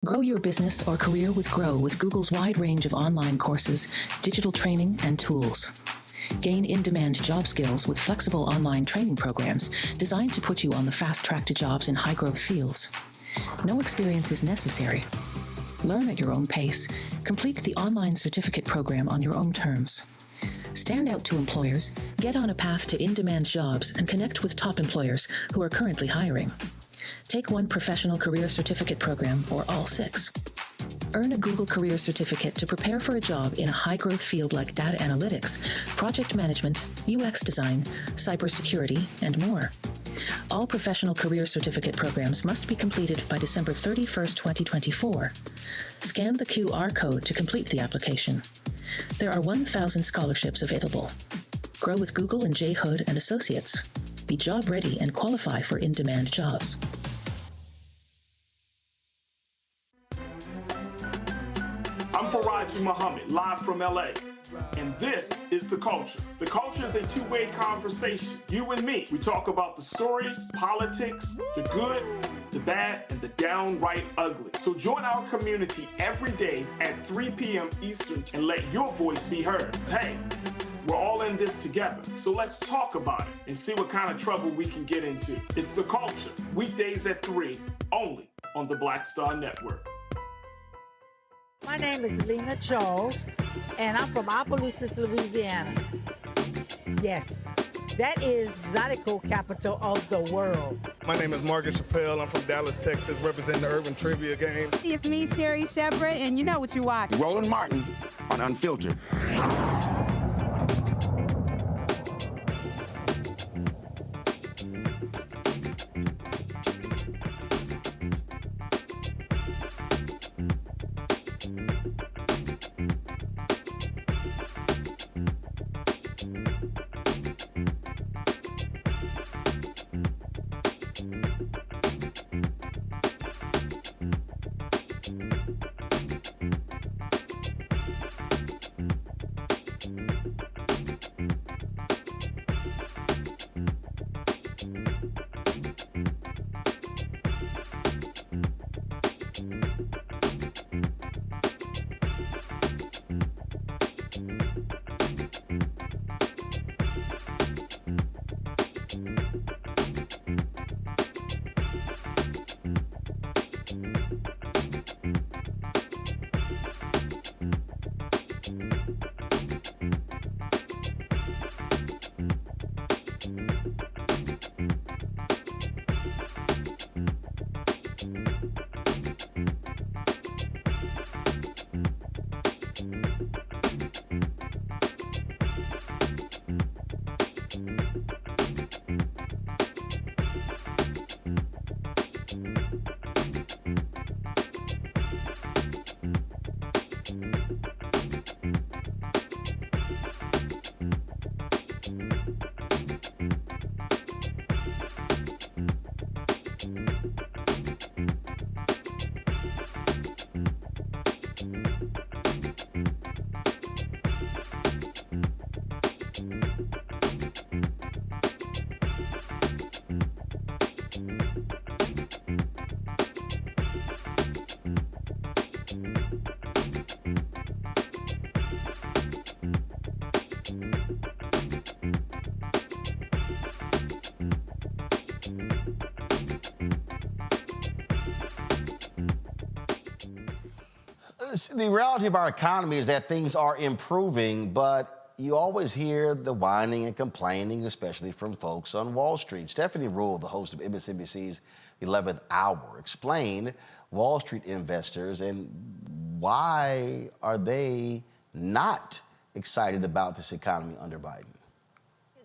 Grow your business or career with Grow with Google's wide range of online courses, digital training, and tools. Gain in-demand job skills with flexible online training programs designed to put you on the fast track to jobs in high-growth fields. No experience is necessary. Learn at your own pace. Complete the online certificate program on your own terms. Stand out to employers, get on a path to in-demand jobs, and connect with top employers who are currently hiring. Take one professional career certificate program or all 6. Earn a Google Career Certificate to prepare for a job in a high-growth field like data analytics, project management, UX design, cybersecurity, and more. All professional career certificate programs must be completed by December 31st, 2024. Scan the QR code to complete the application. There are 1,000 scholarships available. Grow with Google and J. Hood and Associates. Be job ready and qualify for in-demand jobs. I'm Faraji Muhammad, live from LA. And this is The Culture. The Culture is a two-way conversation. You and me. We talk about the stories, politics, the good, the bad, and the downright ugly. So join our community every day at 3 p.m. Eastern and let your voice be heard. Hey, we're all in this together. So let's talk about it and see what kind of trouble we can get into. It's The Culture, weekdays at 3, only on the Black Star Network. My name is Lena Charles, and I'm from Opelousas, Louisiana. Yes, that is Zydeco capital of the world. My name is Margaret Chappelle. I'm from Dallas, Texas, representing the Urban Trivia Game. It's me, Sherry Shepard, and you know what you watch. Roland Martin on Unfiltered. The reality of our economy is that things are improving, but you always hear the whining and complaining, especially from folks on Wall Street. Stephanie Rule, the host of MSNBC's 11th Hour, explained Wall Street investors and why are they not excited about this economy under Biden.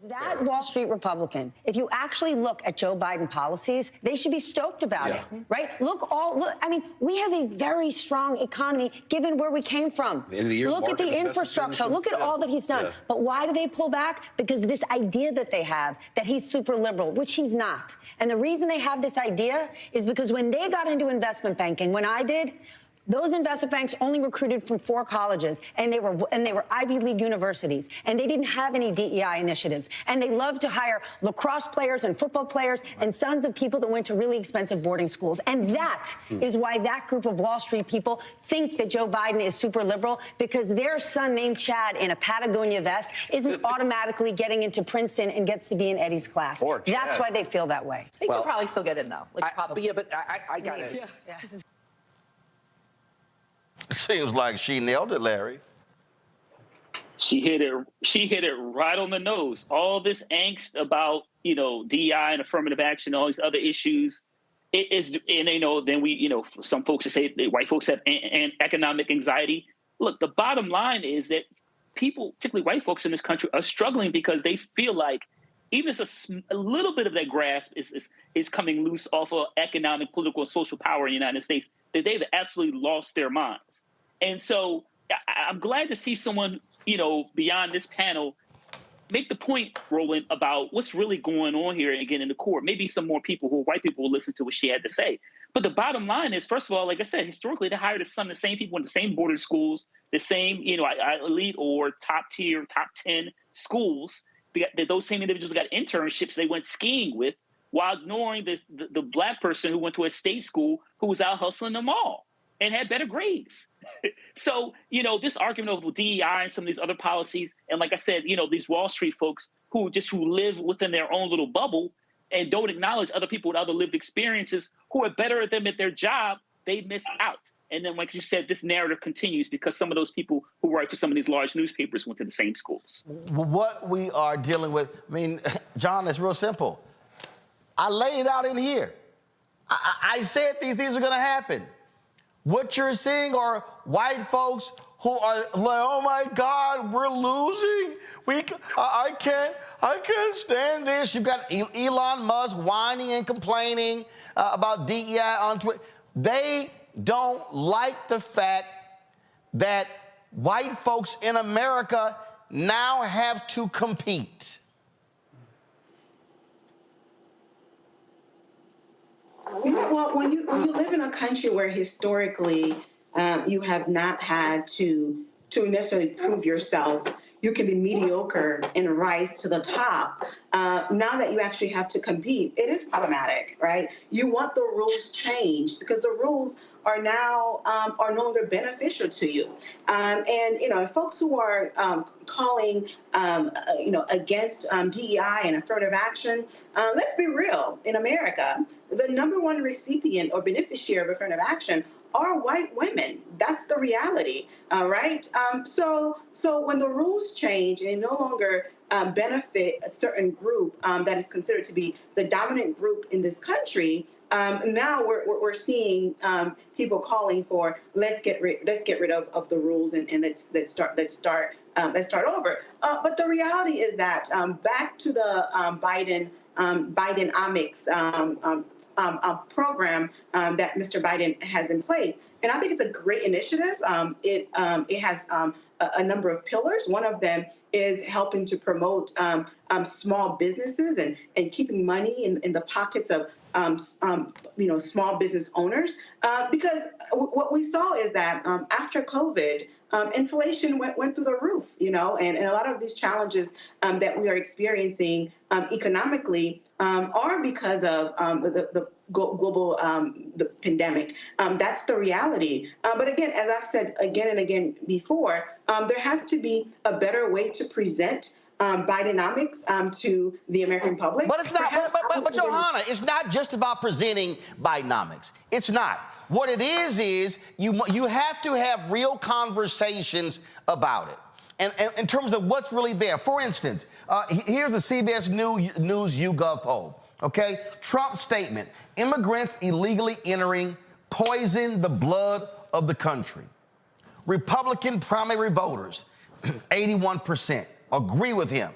That Wall Street Republican, if you actually look at Joe Biden policies, they should be stoked about it, right? I mean, we have a very strong economy given where we came from. Look at the infrastructure. Look at all that he's done. But why do they pull back? Because this idea that they have that he's super liberal, which he's not. And the reason they have this idea is because when they got into investment banking, when I did, Those investment banks only recruited from 4 colleges, and they were Ivy League universities, and they didn't have any DEI initiatives. And they loved to hire lacrosse players and football players and sons of people that went to really expensive boarding schools. And that is why that group of Wall Street people think that Joe Biden is super liberal, because their son named Chad in a Patagonia vest isn't automatically getting into Princeton and gets to be in Eddie's class. That's why they feel that way. They could probably still get in, though. Like, Yeah, but I got it. Yeah. Seems like she nailed it, Larry. She hit it right on the nose. All this angst about, DEI and affirmative action, all these other issues. It is, and then some folks say white folks have economic anxiety. Look, the bottom line is that people, particularly white folks in this country, are struggling because they feel like even if a little bit of their grasp is coming loose off of economic, political, and social power in the United States, that they've absolutely lost their minds. And so I'm glad to see someone, beyond this panel, make the point, Roland, about what's really going on here again in the court. Maybe some more people who are white people will listen to what she had to say. But the bottom line is, first of all, like I said, historically, they hired some of the same people in the same boarding schools, the same, elite or top tier, top 10 schools. Those same individuals got internships they went skiing with, while ignoring the black person who went to a state school who was out hustling them all and had better grades. So, this argument over DEI and some of these other policies, and like I said, these Wall Street folks who live within their own little bubble and don't acknowledge other people with other lived experiences who are better at them at their job, they miss out. And then, like you said, this narrative continues because some of those people who write for some of these large newspapers went to the same schools. What we are dealing with, John, it's real simple. I laid it out in here. I said these things are going to happen. What you're seeing are white folks who are like, oh my God, we're losing. I can't stand this. You've got Elon Musk whining and complaining about DEI on Twitter. They don't like the fact that white folks in America now have to compete. Well, when you live in a country where historically you have not had to necessarily prove yourself, you can be mediocre and rise to the top. Now that you actually have to compete, it is problematic, right? You want the rules changed because the rules are now are no longer beneficial to you. And folks who are calling against DEI and affirmative action, let's be real. In America, the #1 recipient or beneficiary of affirmative action are white women. That's the reality, right? So when the rules change and no longer benefit a certain group that is considered to be the dominant group in this country, now we're seeing people calling for let's get rid of the rules and let's start over. But the reality is that back to the Bidenomics program that Mr. Biden has in place, and I think it's a great initiative. It has a number of pillars. One of them is helping to promote small businesses and keeping money in the pockets of small business owners, because what we saw is that after COVID, inflation went through the roof, and a lot of these challenges that we are experiencing economically are because of the global the pandemic. That's the reality. But again, as I've said again and again before, there has to be a better way to present Bidenomics to the American public. But it's not. But Johanna, it's not just about presenting Bidenomics. It's not. What it is you have to have real conversations about it. And in terms of what's really there. For instance, here's a CBS News YouGov poll. Okay, Trump statement: immigrants illegally entering poison the blood of the country. Republican primary voters, 81%. Agree with him.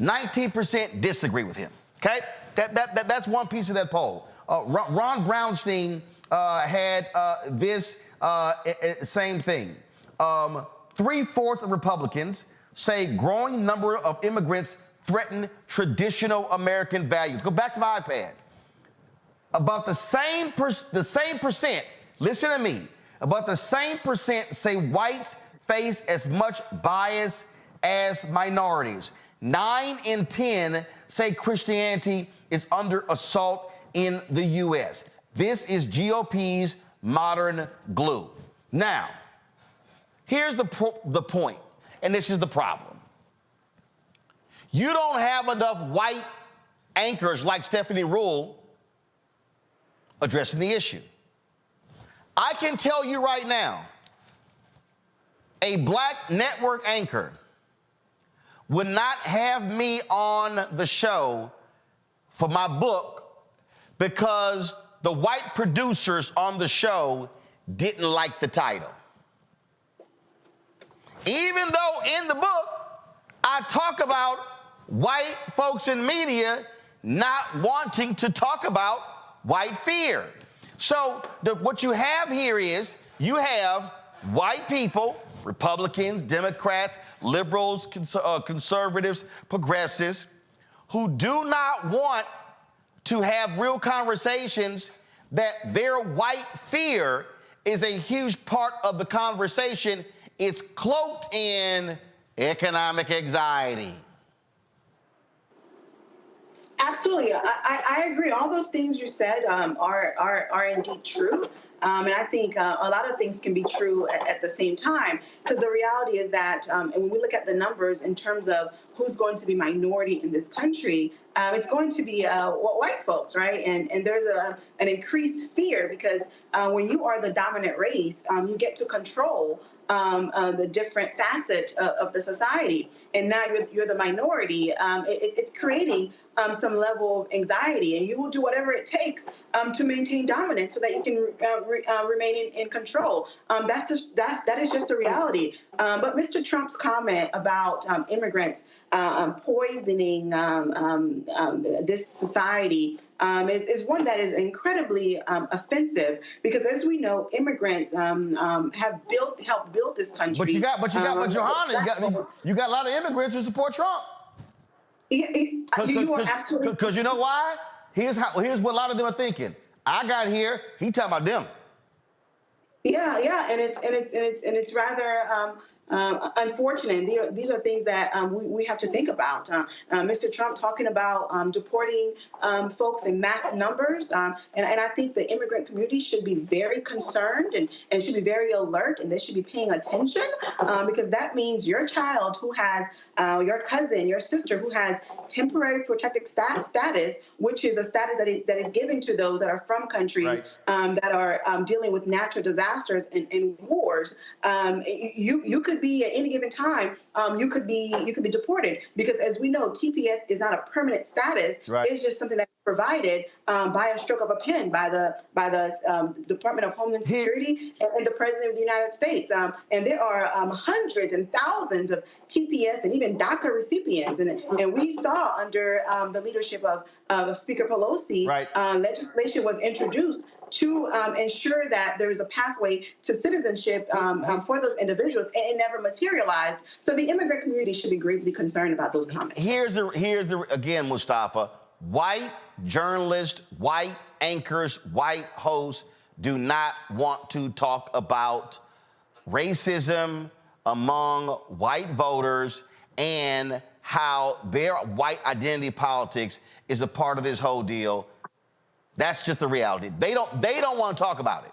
19% disagree with him. Okay, that's one piece of that poll. Ron Brownstein had this same thing. 3/4 of Republicans say growing number of immigrants threaten traditional American values. Go back to my iPad. About the same percent. Listen to me. but the same percent say whites face as much bias as minorities. 9 in 10 say Christianity is under assault in the U.S. This is GOP's modern glue. Now, here's the point, and this is the problem. You don't have enough white anchors like Stephanie Ruhle addressing the issue. I can tell you right now, a black network anchor would not have me on the show for my book because the white producers on the show didn't like the title. Even though in the book, I talk about white folks in media not wanting to talk about white fear. So what you have here is you have white people, Republicans, Democrats, liberals, conservatives, progressives, who do not want to have real conversations, that their white fear is a huge part of the conversation. It's cloaked in economic anxiety. Absolutely, I agree. All those things you said are indeed true. And I think a lot of things can be true at the same time, because the reality is that, and when we look at the numbers in terms of who's going to be minority in this country, it's going to be white folks, right? And there's an increased fear because when you are the dominant race, you get to control the different facet of the society. And now you're the minority. It's creating some level of anxiety, and you will do whatever it takes to maintain dominance so that you can remain in control. That is just a reality. But Mr. Trump's comment about immigrants poisoning this society is one that is incredibly offensive, because as we know, immigrants have helped build this country. But Johanna, you got a lot of immigrants who support Trump. You are absolutely, because you know why? Here's what a lot of them are thinking. I got here. He talking about them. Yeah, and it's rather unfortunate. These are things that we have to think about. Mr. Trump talking about deporting folks in mass numbers, and I think the immigrant community should be very concerned and should be very alert, and they should be paying attention, because that means your child who has your cousin, your sister who has temporary protected status, which is a status that is given to those that are from countries that are dealing with natural disasters and wars. You could be at any given time, you could be deported, because as we know, TPS is not a permanent status. It's just something that's provided by a stroke of a pen by the Department of Homeland Security and the President of the United States. And there are hundreds and thousands of TPS and even DACA recipients. And we saw under the leadership of Speaker Pelosi, legislation was introduced to ensure that there is a pathway to citizenship for those individuals, and it never materialized. So the immigrant community should be gravely concerned about those comments. Here's the again, Mustafa, white journalists, white anchors, white hosts do not want to talk about racism among white voters and how their white identity politics is a part of this whole deal. That's just the reality. They don't want to talk about it.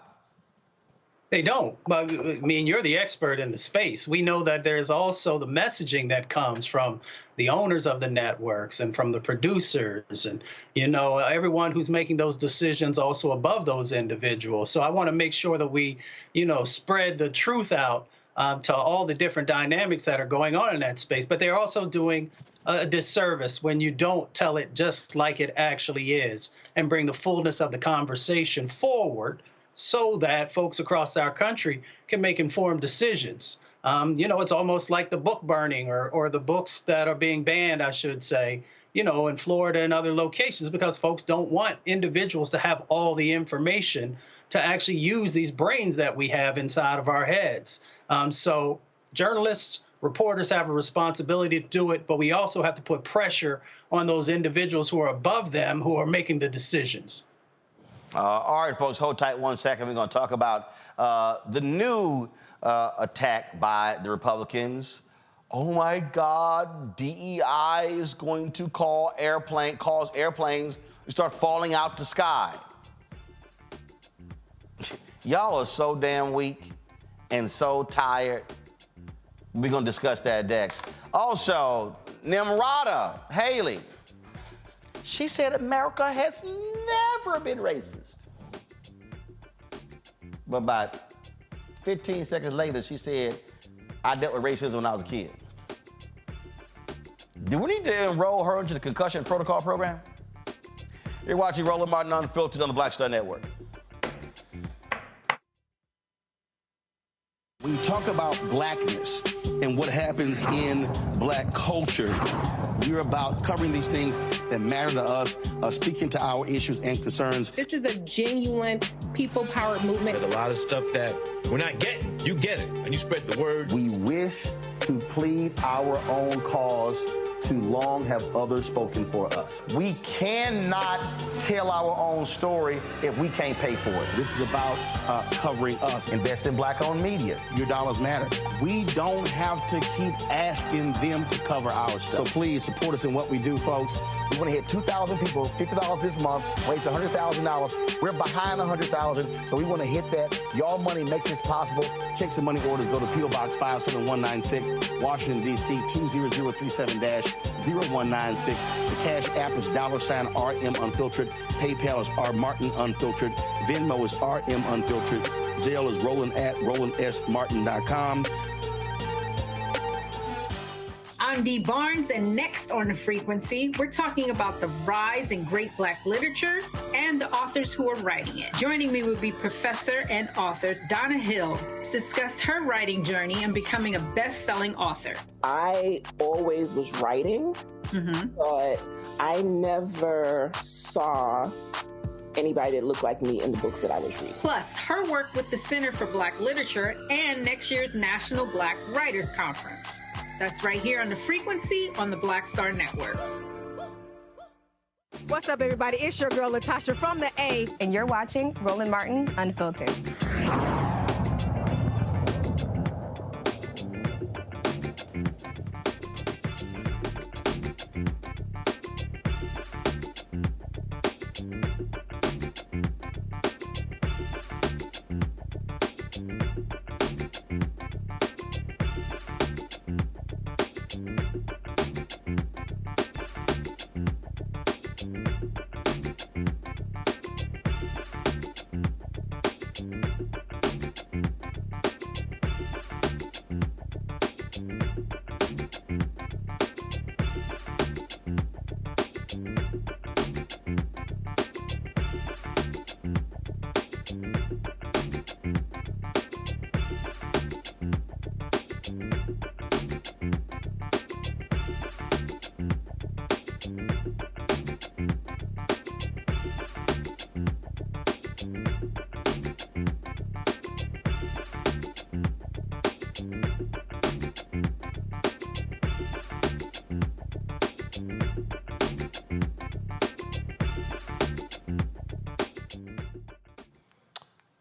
They don't. But I mean, you're the expert in the space. We know that there's also the messaging that comes from the owners of the networks and from the producers and, everyone who's making those decisions also above those individuals. So I want to make sure that we, spread the truth out to all the different dynamics that are going on in that space. But they're also doing a disservice when you don't tell it just like it actually is and bring the fullness of the conversation forward so that folks across our country can make informed decisions. It's almost like the book burning or the books that are being banned, I should say, in Florida and other locations, because folks don't want individuals to have all the information to actually use these brains that we have inside of our heads. So journalists, reporters have a responsibility to do it, but we also have to put pressure on those individuals who are above them, who are making the decisions. All right, folks, hold tight 1 second. We're going to talk about the new attack by the Republicans. Oh my God, DEI is going to cause airplanes to start falling out the sky. Y'all are so damn weak and so tired. We're going to discuss that next. Also, Nimrata Haley, she said America has never been racist. But about 15 seconds later, she said, I dealt with racism when I was a kid. Do we need to enroll her into the concussion protocol program? You're watching Roland Martin Unfiltered on the Black Star Network. When you talk about blackness and what happens in black culture, we're about covering these things that matter to us, speaking to our issues and concerns. This is a genuine people-powered movement. There's a lot of stuff that we're not getting. You get it, and you spread the word. We wish to plead our own cause. Too long have others spoken for us. We cannot tell our own story if we can't pay for it. This is about covering us. Invest in black-owned media. Your dollars matter. We don't have to keep asking them to cover our stuff. So please support us in what we do, folks. We want to hit 2,000 people, $50 this month, raise $100,000. We're behind 100,000, so we want to hit that. Y'all money makes this possible. Checks and money orders go to P.O. Box 57196, Washington, D.C. 20037-0196. The Cash App is $RM Unfiltered. PayPal is R Martin Unfiltered. Venmo is RM Unfiltered. Zelle is Roland at RolandSMartin.com. I'm Dee Barnes, and next on The Frequency, we're talking about the rise in great Black literature and the authors who are writing it. Joining me will be professor and author Donna Hill, discuss her writing journey and becoming a best-selling author. I always was writing, but I never saw anybody that looked like me in the books that I was reading. Plus, her work with the Center for Black Literature and next year's National Black Writers Conference. That's right here on The Frequency on the Black Star Network. What's up, everybody? It's your girl, Latasha from the A. And you're watching Roland Martin Unfiltered.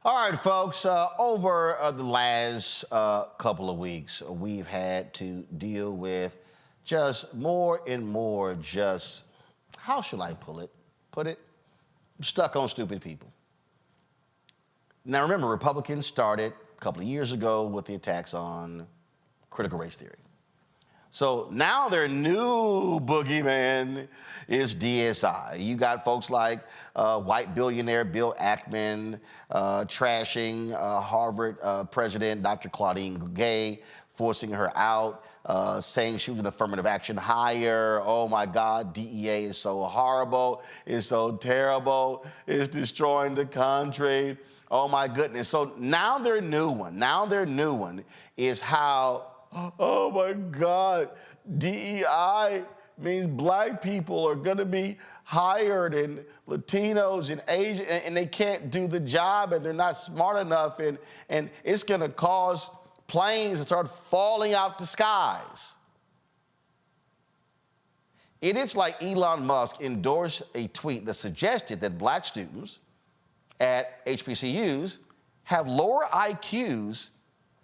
All right, folks, over the last couple of weeks, we've had to deal with just more and more just, how should I put it? Stuck on stupid people. Now, remember, Republicans started a couple of years ago with the attacks on critical race theory. So now their new boogeyman is DSI. You got folks like white billionaire Bill Ackman trashing Harvard president Dr. Claudine Gay, forcing her out, saying she was an affirmative action hire. Oh my God, DEA is so horrible, it's so terrible, it's destroying the country. Oh my goodness. So now their new one is how, oh my God, DEI means black people are gonna be hired and Latinos and Asian, and they can't do the job and they're not smart enough, and it's gonna cause planes to start falling out the skies. It's like Elon Musk endorsed a tweet that suggested that black students at HBCUs have lower IQs,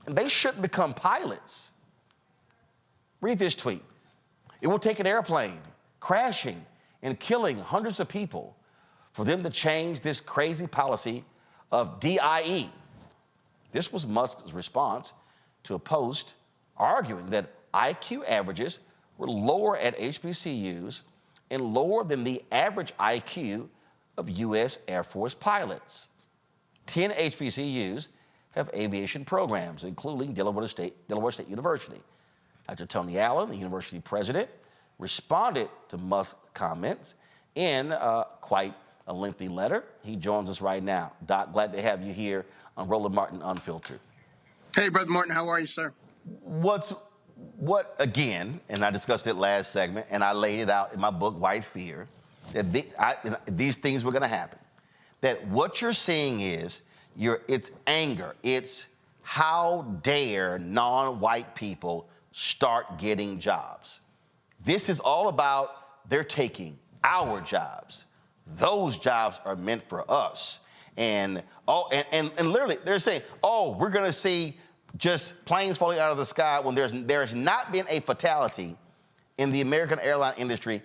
and they shouldn't become pilots. Read this tweet. It will take an airplane crashing and killing hundreds of people for them to change this crazy policy of DIE. This was Musk's response to a post arguing that IQ averages were lower at HBCUs and lower than the average IQ of U.S. Air Force pilots. 10 HBCUs have aviation programs, including Delaware State University. Dr. Tony Allen, the university president, responded to Musk's comments in quite a lengthy letter. He joins us right now. Doc, glad to have you here on Roland Martin Unfiltered. Hey, Brother Martin, how are you, sir? What again, and I discussed it last segment, and I laid it out in my book, White Fear, that these things were going to happen. That what you're seeing is, it's anger. It's how dare non-white people start getting jobs. This is all about they're taking our jobs. Those jobs are meant for us. And literally, they're saying, oh, we're going to see just planes falling out of the sky when there's not been a fatality in the American airline industry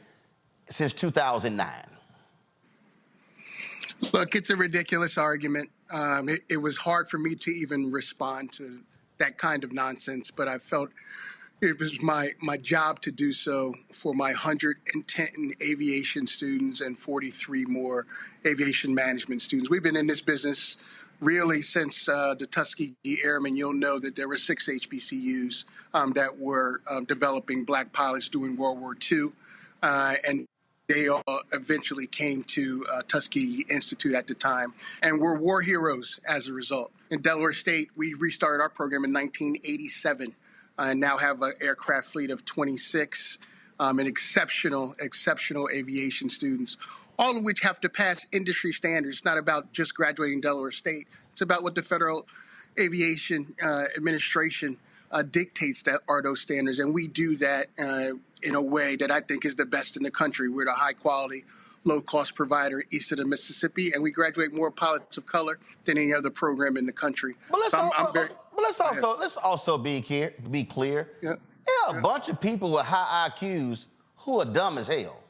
since 2009. Look, it's a ridiculous argument. It was hard for me to even respond to that kind of nonsense, but I felt it was my job to do so for my 110 aviation students and 43 more aviation management students. We've been in this business really since the Tuskegee Airmen. You'll know that there were 6 HBCUs that were developing black pilots during World War II, and they all eventually came to Tuskegee Institute at the time, and were war heroes as a result. In Delaware State, we restarted our program in 1987, and now have an aircraft fleet of 26 and exceptional aviation students, all of which have to pass industry standards. It's not about just graduating Delaware State. It's about what the Federal Aviation Administration dictates that are those standards, and we do that in a way that I think is the best in the country. We're the high-quality, low-cost provider east of the Mississippi, and we graduate more pilots of color than any other program in the country. But let's also be clear. Yeah. There are a bunch of people with high IQs who are dumb as hell.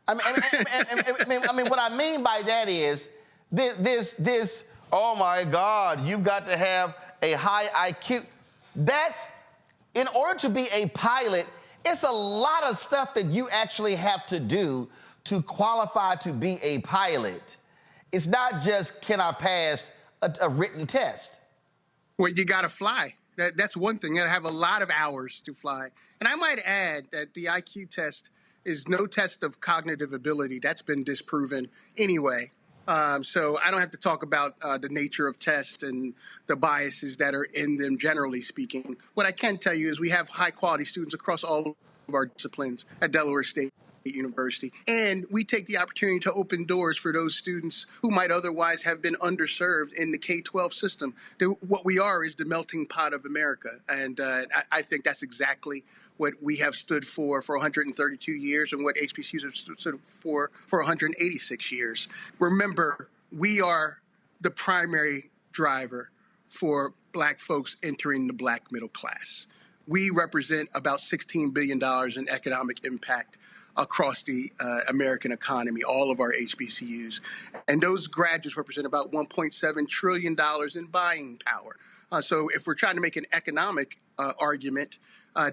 I mean, what I mean by that is this. Oh my God, you've got to have a high IQ. That's in order to be a pilot. It's a lot of stuff that you actually have to do to qualify to be a pilot. It's not just, can I pass a written test? Well, you got to fly. That's one thing. You got to have a lot of hours to fly. And I might add that the IQ test is no test of cognitive ability. That's been disproven anyway. So I don't have to talk about the nature of tests and the biases that are in them, generally speaking. What I can tell you is we have high-quality students across all of our disciplines at Delaware State University. And we take the opportunity to open doors for those students who might otherwise have been underserved in the K-12 system. What we are is the melting pot of America. And I think that's exactly what we have stood for 132 years and what HBCUs have stood for 186 years. Remember, we are the primary driver for black folks entering the black middle class. We represent about $16 billion in economic impact across the American economy, all of our HBCUs. And those graduates represent about $1.7 trillion in buying power. So if we're trying to make an economic argument,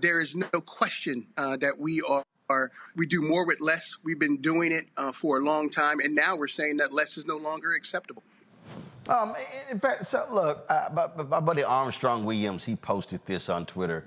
there is no question that we do more with less. We've been doing it for a long time, and now we're saying that less is no longer acceptable. In fact, so look, my buddy Armstrong Williams, he posted this on Twitter.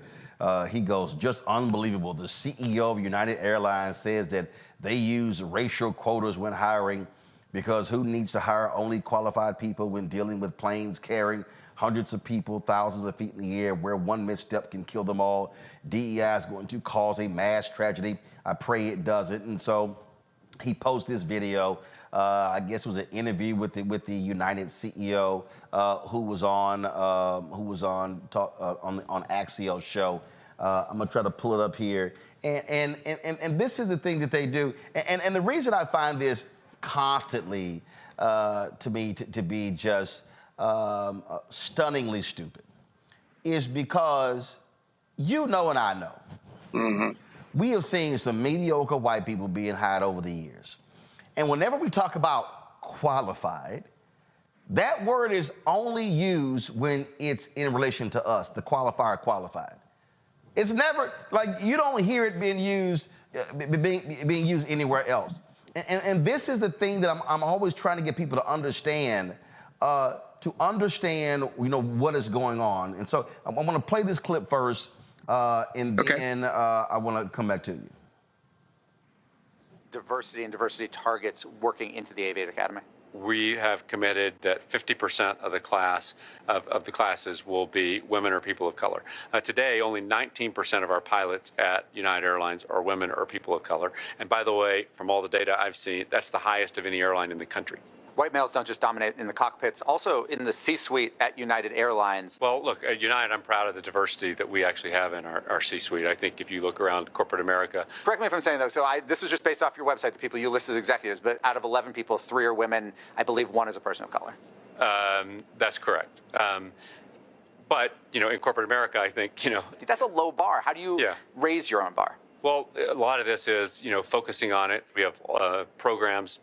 He goes, just unbelievable. The CEO of United Airlines says that they use racial quotas when hiring because who needs to hire only qualified people when dealing with planes carrying hundreds of people, thousands of feet in the air, where one misstep can kill them all. DEI is going to cause a mass tragedy. I pray it doesn't. And so he posted this video. I guess it was an interview with the United CEO who was on Axial's show. I'm gonna try to pull it up here. And this is the thing that they do. And the reason I find this constantly, to me, to be just stunningly stupid is because you know and I know. We have seen some mediocre white people being hired over the years. And whenever we talk about qualified, that word is only used when it's in relation to us, the qualifier qualified. It's never, like, you don't hear it being used anywhere else. And this is the thing that I'm always trying to get people to understand, what is going on. And so I want to play this clip first, and then I want to come back to you. Diversity and diversity targets working into the Aviate Academy? We have committed that 50% of the class of the classes will be women or people of color. Today, only 19% of our pilots at United Airlines are women or people of color. And by the way, from all the data I've seen, that's the highest of any airline in the country. White males don't just dominate in the cockpits, also in the C-suite at United Airlines. Well, look, at United, I'm proud of the diversity that we actually have in our C-suite. I think if you look around corporate America. Correct me if I'm saying, though, so this was just based off your website, the people you list as executives, but out of 11 people, 3 are women. I believe 1 is a person of color. That's correct. But, in corporate America, I think, That's a low bar. How do you raise your own bar? Well, a lot of this is, focusing on it. We have programs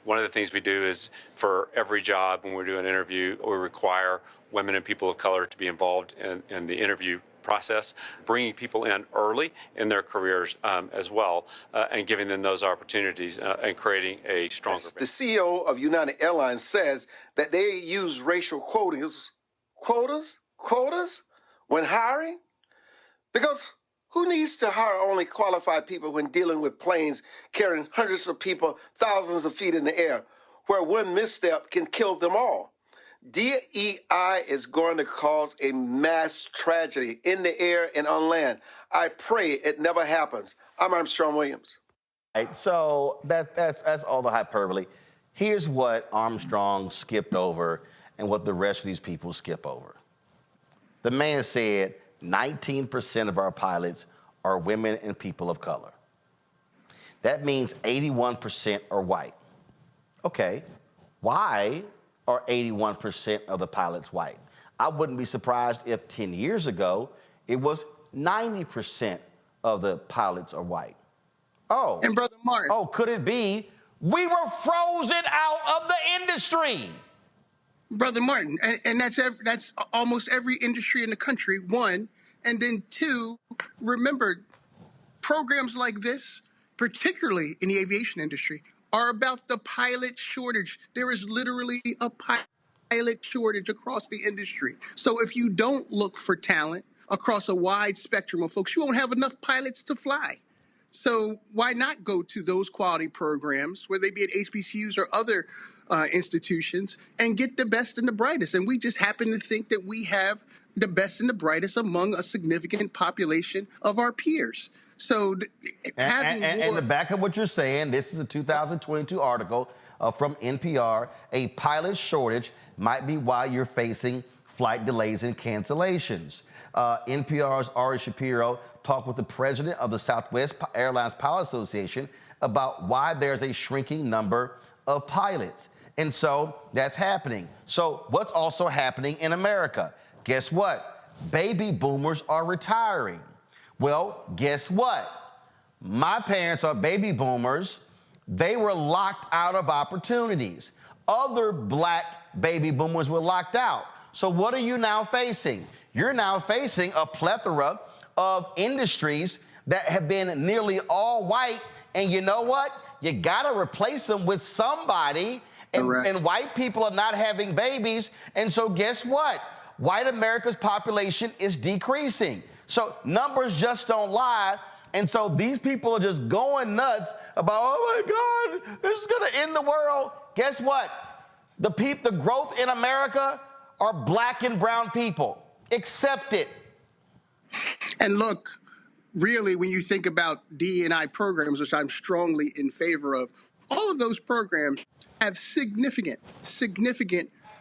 one of the things we do is for every job when we do an interview, we require women and people of color to be involved in the interview process, bringing people in early in their careers as well, and giving them those opportunities and creating a stronger. The CEO of United Airlines says that they use racial quotas when hiring, because who needs to hire only qualified people when dealing with planes carrying hundreds of people, thousands of feet in the air, where one misstep can kill them all? DEI is going to cause a mass tragedy in the air and on land. I pray it never happens. I'm Armstrong Williams. Right, so that's all the hyperbole. Here's what Armstrong skipped over and what the rest of these people skip over. The man said 19% of our pilots are women and people of color. That means 81% are white. Okay, why are 81% of the pilots white? I wouldn't be surprised if 10 years ago it was 90% of the pilots are white. Oh. And Brother Martin. Oh, could it be we were frozen out of the industry? Brother Martin, and that's almost every industry in the country, 1. And then 2, remember, programs like this, particularly in the aviation industry, are about the pilot shortage. There is literally a pilot shortage across the industry. So if you don't look for talent across a wide spectrum of folks, you won't have enough pilots to fly. So why not go to those quality programs, whether they be at HBCUs or other institutions, and get the best and the brightest? And we just happen to think that we have the best and the brightest among a significant population of our peers. So and to back up what you're saying, this is a 2022 article from NPR. A pilot shortage might be why you're facing flight delays and cancellations. NPR's Ari Shapiro talked with the president of the Southwest Airlines Pilot Association about why there's a shrinking number of pilots. And so that's happening. So what's also happening in America? Guess what? Baby boomers are retiring. Well, guess what? My parents are baby boomers. They were locked out of opportunities. Other black baby boomers were locked out. So what are you now facing? You're now facing a plethora of industries that have been nearly all white. And you know what? You got to replace them with somebody. And white people are not having babies. And so guess what? White America's population is decreasing. So numbers just don't lie. And so these people are just going nuts about, oh my God, this is going to end the world. Guess what? The growth in America are black and brown people. Accept it. And look, really, when you think about DE&I programs, which I'm strongly in favor of, all of those programs have significant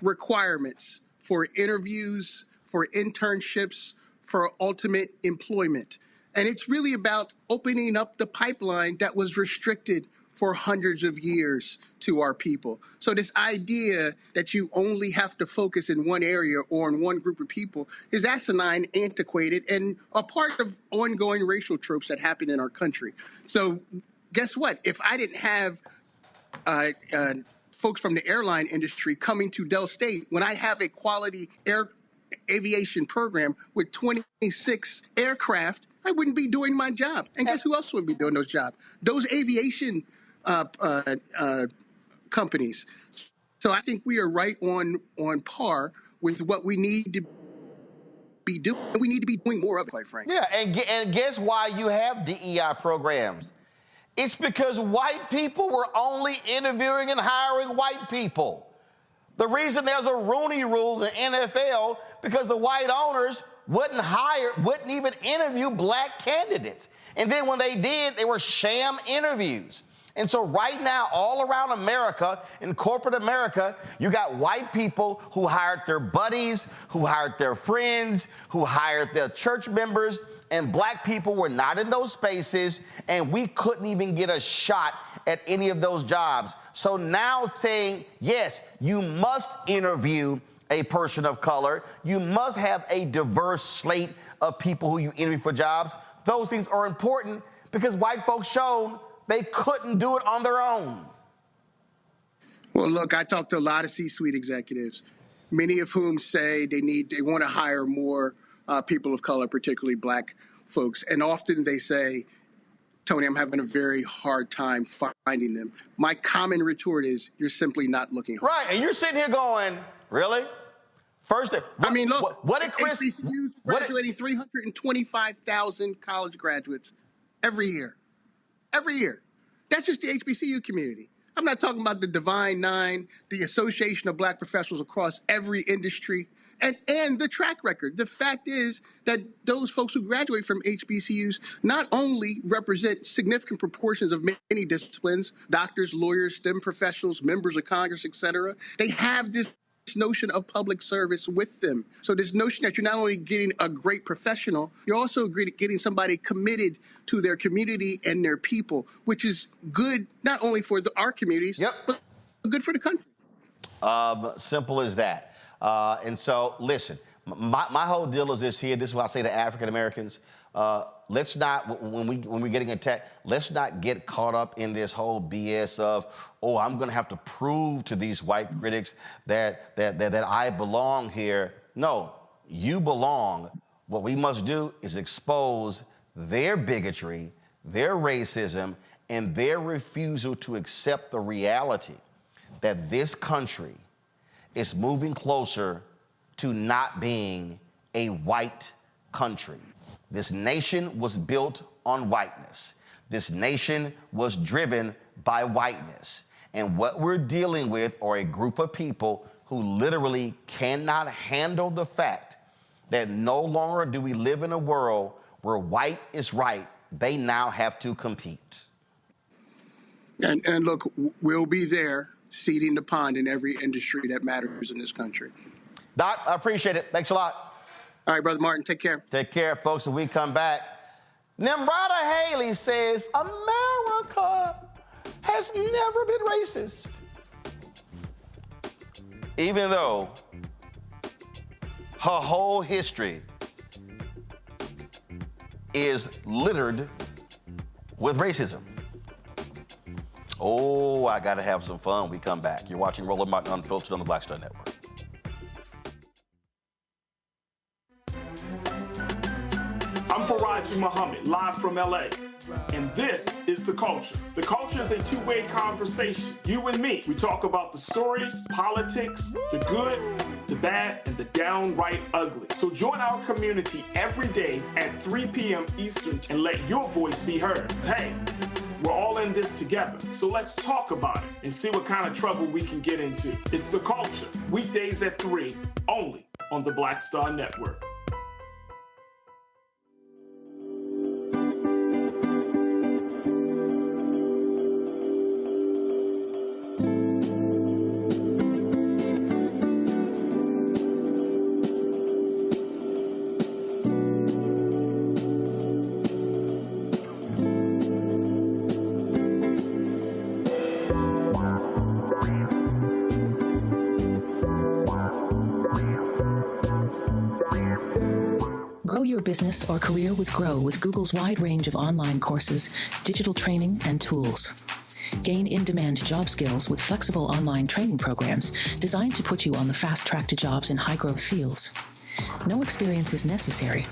requirements for interviews, for internships, for ultimate employment. And it's really about opening up the pipeline that was restricted for hundreds of years to our people. So this idea that you only have to focus in one area or in one group of people is asinine, antiquated, and a part of ongoing racial tropes that happen in our country. So guess what? If I didn't have folks from the airline industry coming to Dell State, when I have a quality aviation program with 26 aircraft, I wouldn't be doing my job. And guess who else would be doing those jobs? Those aviation companies. So I think we are right on par with what we need to be doing. We need to be doing more of it, quite frankly. Yeah, and guess why you have DEI programs? It's because white people were only interviewing and hiring white people. The reason there's a Rooney Rule in the NFL because the white owners wouldn't even interview black candidates. And then when they did, they were sham interviews. And so right now, all around America, in corporate America, you got white people who hired their buddies, who hired their friends, who hired their church members, and black people were not in those spaces, and we couldn't even get a shot at any of those jobs. So now saying, yes, you must interview a person of color, you must have a diverse slate of people who you interview for jobs, those things are important because white folks showed they couldn't do it on their own. Well, look, I talked to a lot of C-suite executives, many of whom say they want to hire more people of color, particularly black folks. And often they say, Tony, I'm having a very hard time finding them. My common retort is, you're simply not looking hard. Right, and you're sitting here going, really? First, what did Chris... HBCUs graduating 325,000 college graduates every year. Every year. That's just the HBCU community. I'm not talking about the Divine Nine, the Association of Black Professionals across every industry, and the track record. The fact is that those folks who graduate from HBCUs not only represent significant proportions of many disciplines, doctors, lawyers, STEM professionals, members of Congress, et cetera, they have this notion of public service with them. So this notion that you're not only getting a great professional, you're also getting somebody committed to their community and their people, which is good not only for our communities, but good for the country. Simple as that. And so, listen, my whole deal is this here. This is what I say to African Americans. Let's not, when we're getting attacked, let's not get caught up in this whole BS of, oh, I'm going to have to prove to these white critics that I belong here. No, you belong. What we must do is expose their bigotry, their racism, and their refusal to accept the reality that this country is moving closer to not being a white country. This nation was built on whiteness. This nation was driven by whiteness. And what we're dealing with are a group of people who literally cannot handle the fact that no longer do we live in a world where white is right. They now have to compete. And look, we'll be there seeding the pond in every industry that matters in this country. Doc, I appreciate it. Thanks a lot. All right, Brother Martin, take care. Take care, folks. When we come back, Nimrata Haley says America has never been racist. Even though her whole history is littered with racism. Oh, I gotta have some fun when we come back. You're watching Roland Martin Unfiltered on the Black Star Network. I'm Faraji Muhammad, live from LA. And this is The Culture. The Culture is a two-way conversation. You and me. We talk about the stories, politics, the good, the bad, and the downright ugly. So join our community every day at 3 p.m. Eastern and let your voice be heard. Hey, we're all in this together. So let's talk about it and see what kind of trouble we can get into. It's The Culture, weekdays at 3, only on the Black Star Network. Grow your business or career with Grow with Google's wide range of online courses, digital training, and tools. Gain in-demand job skills with flexible online training programs designed to put you on the fast track to jobs in high-growth fields. No experience is necessary.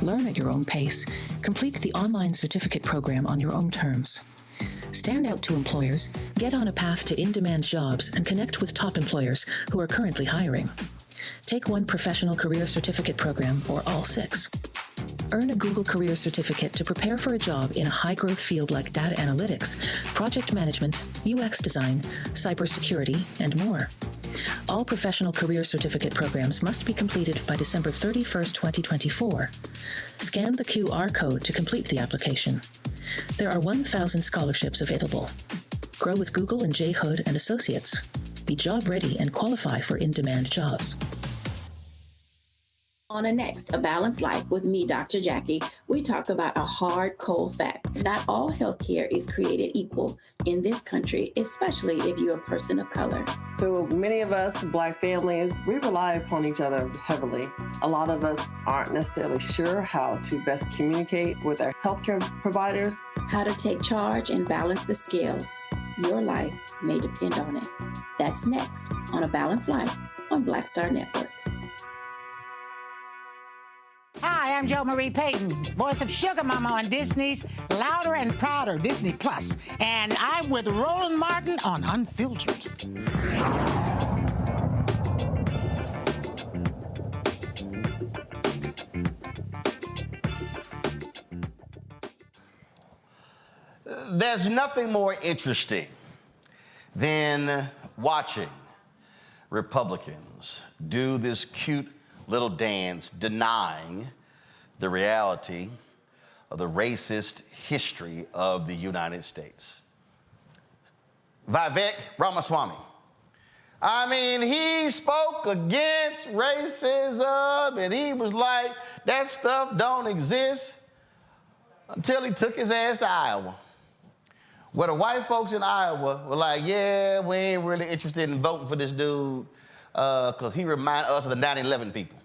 Learn at your own pace. Complete the online certificate program on your own terms. Stand out to employers, get on a path to in-demand jobs, and connect with top employers who are currently hiring. Take one professional career certificate program or all 6. Earn a Google Career Certificate to prepare for a job in a high-growth field like data analytics, project management, UX design, cybersecurity, and more. All professional career certificate programs must be completed by December 31st, 2024. Scan the QR code to complete the application. There are 1,000 scholarships available. Grow with Google and J. Hood and Associates. Be job ready and qualify for in-demand jobs. On a next, A Balanced Life with me, Dr. Jackie, we talk about a hard, cold fact. Not all healthcare is created equal in this country, especially if you're a person of color. So many of us, Black families, we rely upon each other heavily. A lot of us aren't necessarily sure how to best communicate with our healthcare providers. How to take charge and balance the scales. Your life may depend on it. That's next on A Balanced Life on Black Star Network. Hi, I'm Jo Marie Payton, voice of Sugar Mama on Disney's Louder and Prouder Disney Plus, and I'm with Roland Martin on Unfiltered. There's nothing more interesting than watching Republicans do this cute little dance denying the reality of the racist history of the United States. Vivek Ramaswamy. I mean, he spoke against racism and he was like, that stuff don't exist, until he took his ass to Iowa, where the white folks in Iowa were like, yeah, we ain't really interested in voting for this dude because he reminds us of the 9/11 people.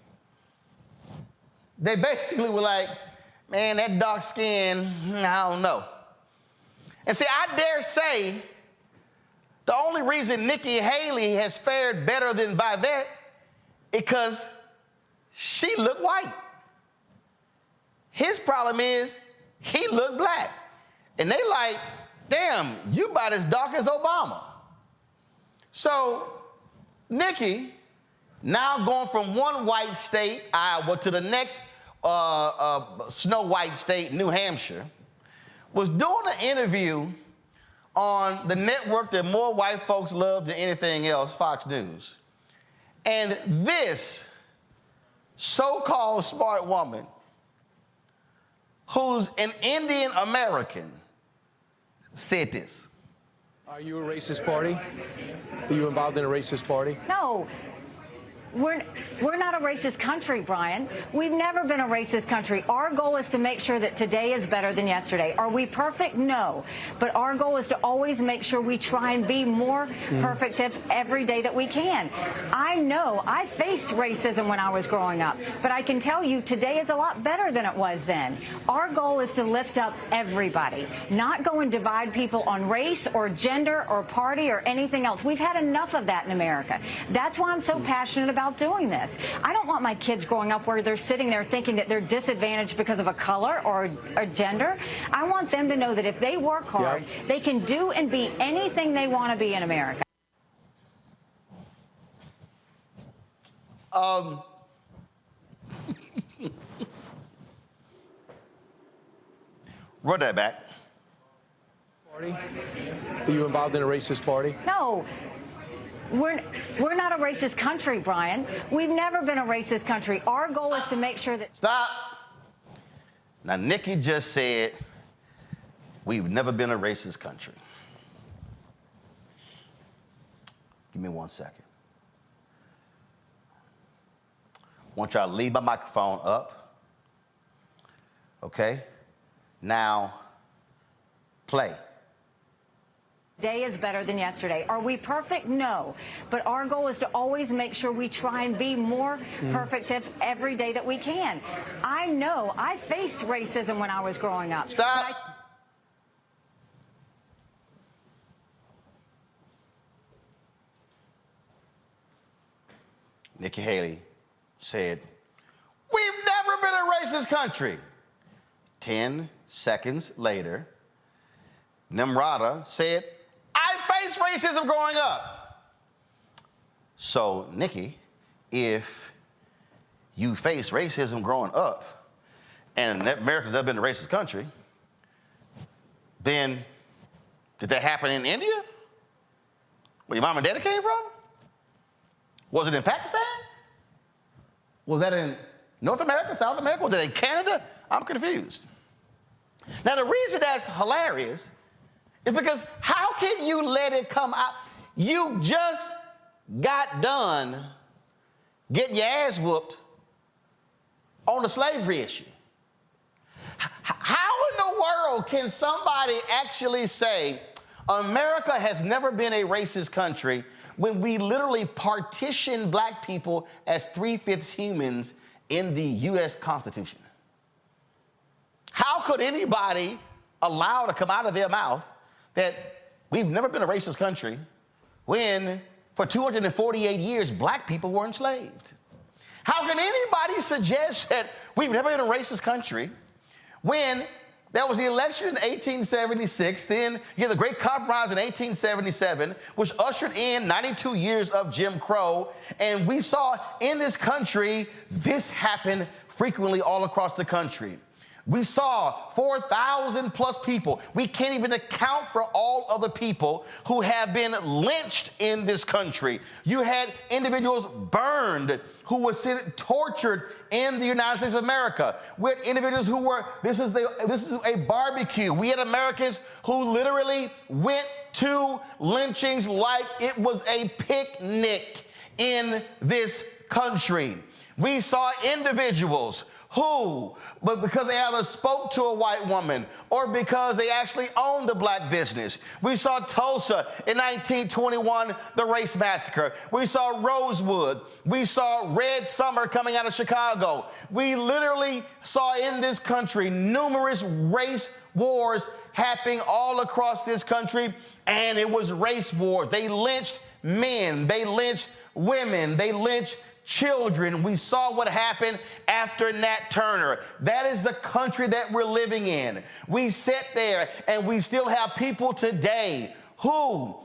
They basically were like, man, that dark skin, I don't know. And see, I dare say the only reason Nikki Haley has fared better than Vivek is because she looked white. His problem is he looked black. And they like, damn, you about as dark as Obama. So Nikki, now going from one white state, Iowa, to the next snow white state, New Hampshire, was doing an interview on the network that more white folks love than anything else, Fox News. And this so-called smart woman, who's an Indian American, said this. Are you a racist party? Are you involved in a racist party? No. We're not a racist country, Brian. We've never been a racist country. Our goal is to make sure that today is better than yesterday. Are we perfect? No. But our goal is to always make sure we try and be more perfect every day that we can. I know I faced racism when I was growing up, but I can tell you today is a lot better than it was then. Our goal is to lift up everybody, not go and divide people on race or gender or party or anything else. We've had enough of that in America. That's why I'm so passionate about doing this. I don't want my kids growing up where they're sitting there thinking that they're disadvantaged because of a color or a gender. I want them to know that if they work hard, they can do and be anything they want to be in America. Run that back. Party? Are you involved in a racist party? No. We're not a racist country, Brian. We've never been a racist country. Our goal is to make sure that... Stop. Now, Nikki just said, we've never been a racist country. Give me 1 second. I want y'all to leave my microphone up. Okay? Now, play. Today is better than yesterday. Are we perfect? No. But our goal is to always make sure we try and be more perfect every day that we can. I know I faced racism when I was growing up. Stop. Nikki Haley said, "We've never been a racist country." 10 seconds later, Nimrata said, "I faced racism growing up." So, Nikki, if you face racism growing up and America's never been a racist country, then did that happen in India, where your mom and daddy came from? Was it in Pakistan? Was that in North America, South America? Was it in Canada? I'm confused. Now, the reason that's hilarious is because how can you let it come out? You just got done getting your ass whooped on the slavery issue. How in the world can somebody actually say America has never been a racist country when we literally partition black people as 3/5 humans in the U.S. Constitution? How could anybody allow to come out of their mouth that we've never been a racist country when for 248 years black people were enslaved? How can anybody suggest that we've never been a racist country when there was the election in 1876, then you had the Great Compromise in 1877, which ushered in 92 years of Jim Crow, and we saw in this country this happen frequently all across the country. We saw 4,000 plus people. We can't even account for all of the people who have been lynched in this country. You had individuals burned who were tortured in the United States of America. We had individuals who were, this is a barbecue. We had Americans who literally went to lynchings like it was a picnic in this country. We saw individuals who, but because they either spoke to a white woman or because they actually owned a black business. We saw Tulsa in 1921, the race massacre. We saw Rosewood. We saw Red Summer coming out of Chicago. We literally saw in this country numerous race wars happening all across this country, and it was race wars. They lynched men. They lynched women. They lynched children. We saw what happened after Nat Turner. That is the country that we're living in. We sit there and we still have people today who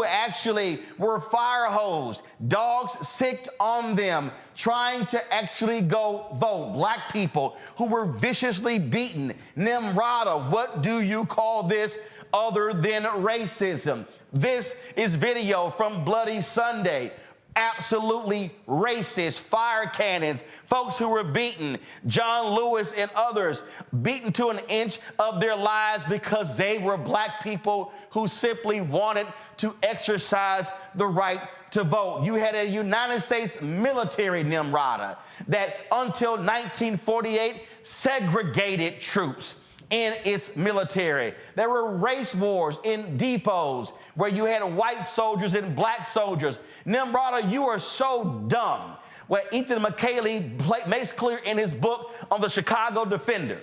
actually were fire hosed, dogs sicked on them, trying to actually go vote. Black people who were viciously beaten. Nimrata, what do you call this other than racism? This is video from Bloody Sunday. Absolutely racist, fire cannons, folks who were beaten, John Lewis and others, beaten to an inch of their lives because they were black people who simply wanted to exercise the right to vote. You had a United States military, Nimrata, that until 1948 segregated troops in its military. There were race wars in depots where you had white soldiers and black soldiers. Nimrata, you are so dumb. Where Ethan McKaylee makes clear in his book on the Chicago Defender.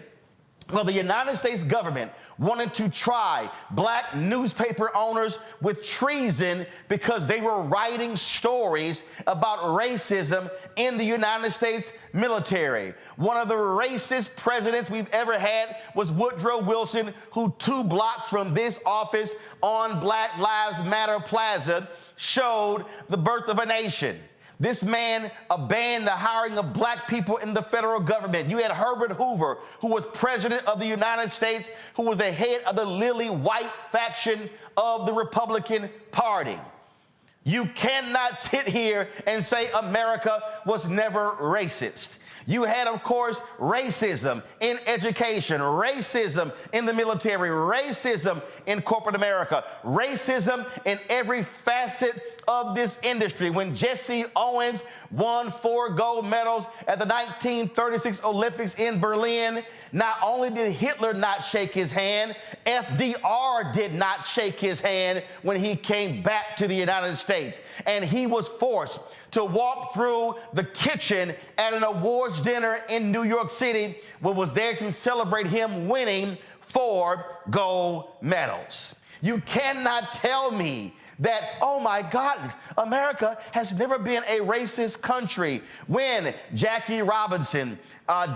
Well, the United States government wanted to try black newspaper owners with treason because they were writing stories about racism in the United States military. One of the racist presidents we've ever had was Woodrow Wilson, who 2 blocks from this office on Black Lives Matter Plaza showed the birth of a nation. This man abandoned the hiring of black people in the federal government. You had Herbert Hoover, who was president of the United States, who was the head of the lily white faction of the Republican Party. You cannot sit here and say America was never racist. You had, of course, racism in education, racism in the military, racism in corporate America, racism in every facet of this industry. When Jesse Owens won 4 gold medals at the 1936 Olympics in Berlin, not only did Hitler not shake his hand, FDR did not shake his hand when he came back to the United States. And he was forced to walk through the kitchen at an awards dinner in New York City, what was there to celebrate him winning 4 gold medals. You cannot tell me that, oh my God, America has never been a racist country. When Jackie Robinson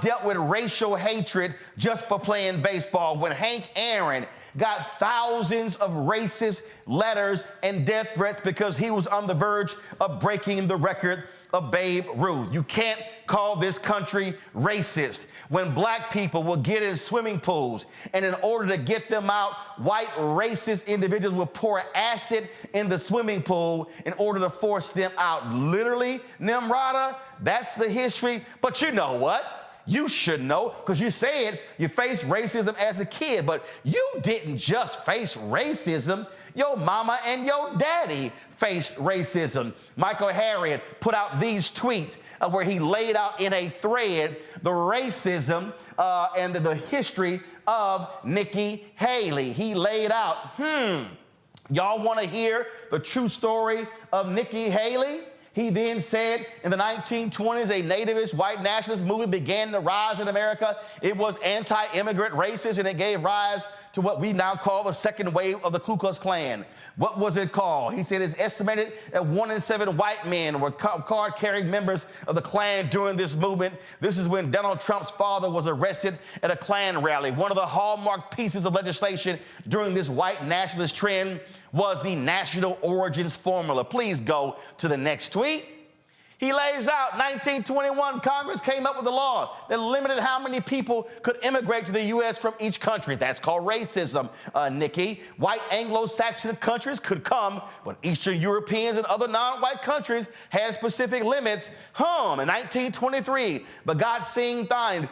dealt with racial hatred just for playing baseball, when Hank Aaron got thousands of racist letters and death threats because he was on the verge of breaking the record of Babe Ruth. You can't call this country racist. When black people will get in swimming pools, and in order to get them out, white racist individuals will pour acid in the swimming pool in order to force them out. Literally, Nimrata, that's the history. But you know what? You should know, because you said you faced racism as a kid, but you didn't just face racism. Your mama and your daddy faced racism. Michael Harriot put out these tweets where he laid out in a thread the racism and the history of Nikki Haley. He laid out, y'all want to hear the true story of Nikki Haley? He then said in the 1920s, a nativist white nationalist movement began to rise in America. It was anti-immigrant racist, and it gave rise to what we now call the second wave of the Ku Klux Klan. What was it called? He said it's estimated that 1 in 7 white men were card-carrying members of the Klan during this movement. This is when Donald Trump's father was arrested at a Klan rally. One of the hallmark pieces of legislation during this white nationalist trend was the national origins formula. Please go to the next tweet. He lays out 1921, Congress came up with a law that limited how many people could immigrate to the U.S. from each country. That's called racism, Nikki. White Anglo-Saxon countries could come, but Eastern Europeans and other non-white countries had specific limits. In 1923, Bhagat Singh Thind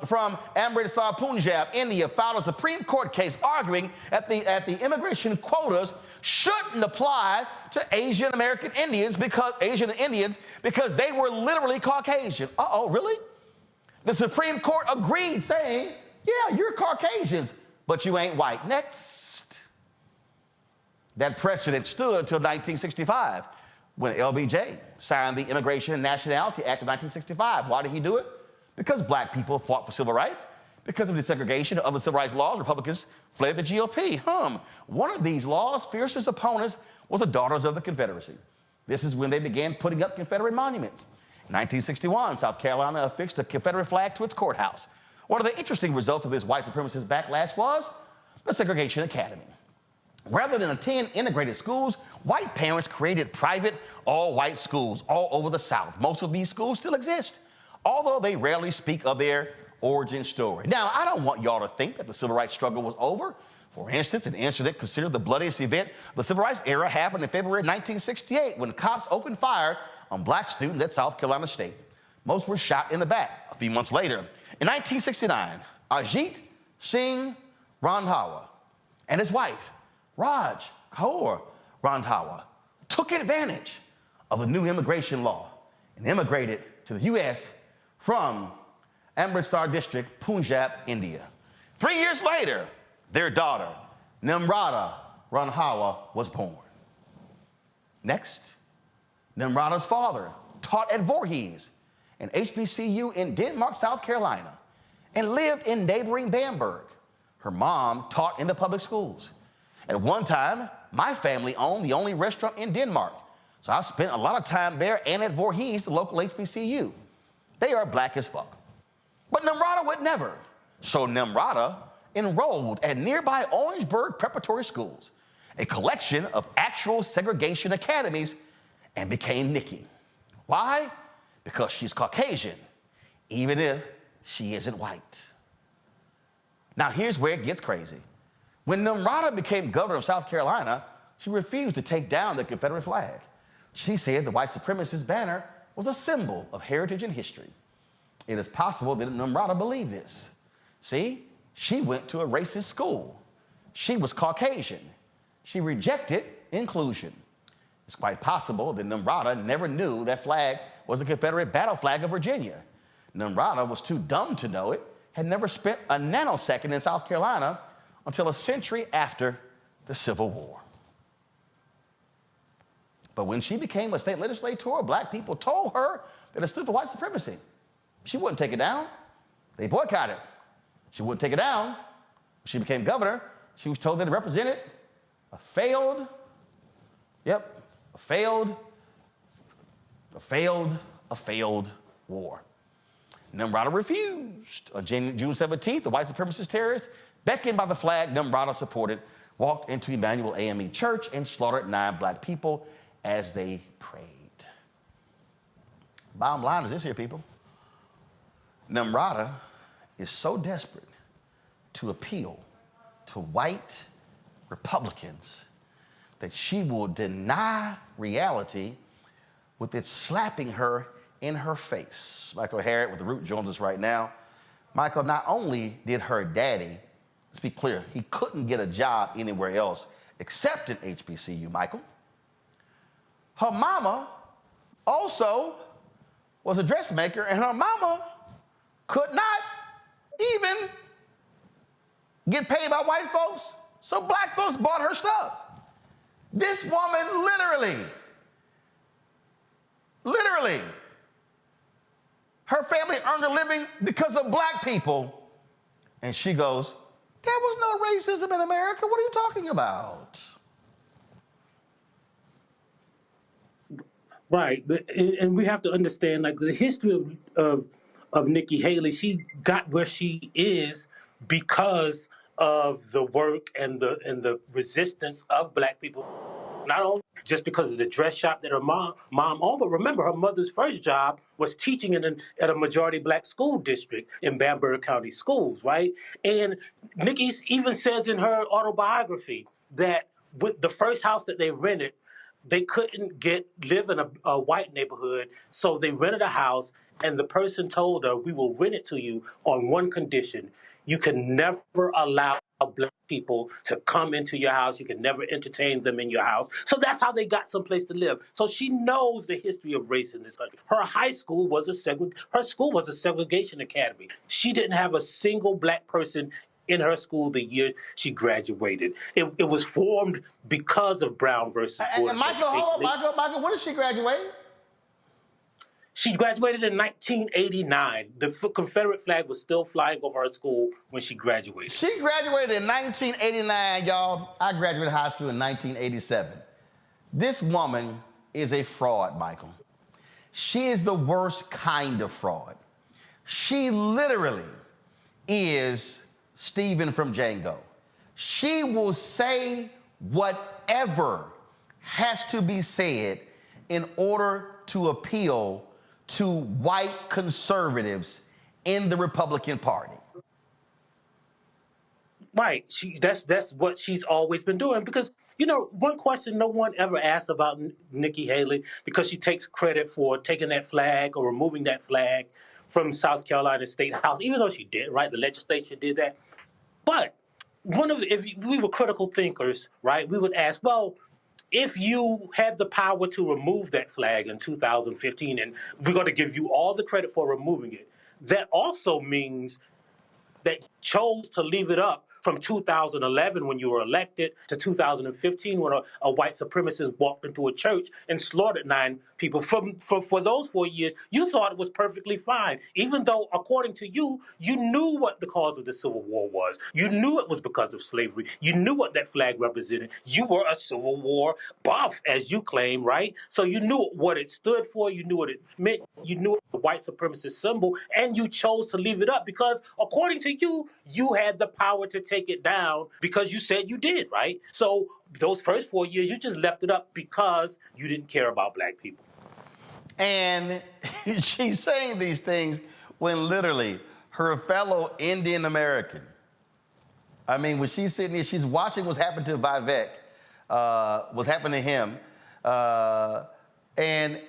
from Amritsar, Punjab, India, filed a Supreme Court case arguing that the immigration quotas shouldn't apply to Asian Indians because they were literally Caucasian. Uh-oh, really? The Supreme Court agreed, saying, yeah, you're Caucasians, but you ain't white. Next. That precedent stood until 1965, when LBJ signed the Immigration and Nationality Act of 1965. Why did he do it? Because black people fought for civil rights. Because of desegregation and other civil rights laws, Republicans fled the GOP. One of these laws' fiercest opponents was the Daughters of the Confederacy. This is when they began putting up Confederate monuments. In 1961, South Carolina affixed a Confederate flag to its courthouse. One of the interesting results of this white supremacist backlash was the segregation academy. Rather than attend integrated schools, white parents created private, all-white schools all over the South. Most of these schools still exist, although they rarely speak of their origin story. Now, I don't want y'all to think that the civil rights struggle was over. For instance, an incident considered the bloodiest event of the civil rights era happened in February 1968 when cops opened fire on black students at South Carolina State. Most were shot in the back. A few months later, in 1969, Ajit Singh Randhawa and his wife, Raj Kaur Randhawa, took advantage of a new immigration law and immigrated to the U.S. from Amritsar district, Punjab, India. 3 years later, their daughter, Nimrata Randhawa, was born. Next, Nimrata's father taught at Voorhees, an HBCU in Denmark, South Carolina, and lived in neighboring Bamberg. Her mom taught in the public schools. At one time, my family owned the only restaurant in Denmark, so I spent a lot of time there and at Voorhees, the local HBCU. They are black as fuck. But Nimrata would never. So Nimrata enrolled at nearby Orangeburg preparatory schools, a collection of actual segregation academies, and became Nikki. Why? Because she's Caucasian, even if she isn't white. Now, here's where it gets crazy. When Nimrata became governor of South Carolina, she refused to take down the Confederate flag. She said the white supremacist banner was a symbol of heritage and history. It is possible that Nimrata believed this. See, she went to a racist school. She was Caucasian. She rejected inclusion. It's quite possible that Nimrata never knew that flag was the Confederate battle flag of Virginia. Nimrata was too dumb to know it, had never spent a nanosecond in South Carolina, until a century after the Civil War. But when she became a state legislator, black people told her that it stood for white supremacy. She wouldn't take it down. They boycotted. She wouldn't take it down. When she became governor, she was told that it represented a failed war. Numrata refused. On June 17th, the white supremacist terrorists, beckoned by the flag Numrata supported, walked into Emmanuel AME Church and slaughtered 9 black people as they prayed. Bottom line is this here, people. Numrata is so desperate to appeal to white Republicans that she will deny reality with it slapping her in her face. Michael Harriet with The Root joins us right now. Michael, not only did her daddy, let's be clear, he couldn't get a job anywhere else except at HBCU, Michael. Her mama also was a dressmaker, and her mama could not even get paid by white folks, so black folks bought her stuff. This woman literally, her family earned a living because of black people, and she goes, there was no racism in America. What are you talking about? Right, and we have to understand, like, the history of Nikki Haley. She got where she is because of the work and the resistance of black people. Not only just because of the dress shop that her mom owned, but remember, her mother's first job was teaching at a majority black school district in Bamberg County schools, right? And Nikki even says in her autobiography that with the first house that they rented, they couldn't live in a white neighborhood, so they rented a house, and the person told her, we will rent it to you on one condition. You can never allow black people to come into your house. You can never entertain them in your house. So that's how they got someplace to live. So she knows the history of race in this country. Her high school was her school was a segregation academy. She didn't have a single black person in her school the year she graduated. It was formed because of Brown versus Board. And Michael, Michael, when did she graduate? She graduated in 1989. The Confederate flag was still flying over her school when she graduated. She graduated in 1989, y'all. I graduated high school in 1987. This woman is a fraud, Michael. She is the worst kind of fraud. She literally is Stephen from Django. She will say whatever has to be said in order to appeal to white conservatives in the Republican Party. Right. That's what she's always been doing. Because, you know, one question no one ever asked about Nikki Haley, because she takes credit for taking that flag or removing that flag from South Carolina State House, even though she did, right? The legislature did that. But if we were critical thinkers, right, we would ask, well, if you had the power to remove that flag in 2015, and we're going to give you all the credit for removing it, that also means that you chose to leave it up from 2011 when you were elected to 2015 when a white supremacist walked into a church and slaughtered 9 people. For those 4 years, you thought it was perfectly fine, even though, according to you, you knew what the cause of the Civil War was. You knew it was because of slavery. You knew what that flag represented. You were a Civil War buff, as you claim, right? So you knew what it stood for. You knew what it meant. You knew the white supremacist symbol, and you chose to leave it up because, according to you, you had the power to take it down because you said you did, right? So those first 4 years, you just left it up because you didn't care about black people. And she's saying these things when literally her fellow Indian American, I mean, when she's sitting here, she's watching what's happened to Vivek, what's happened to him, and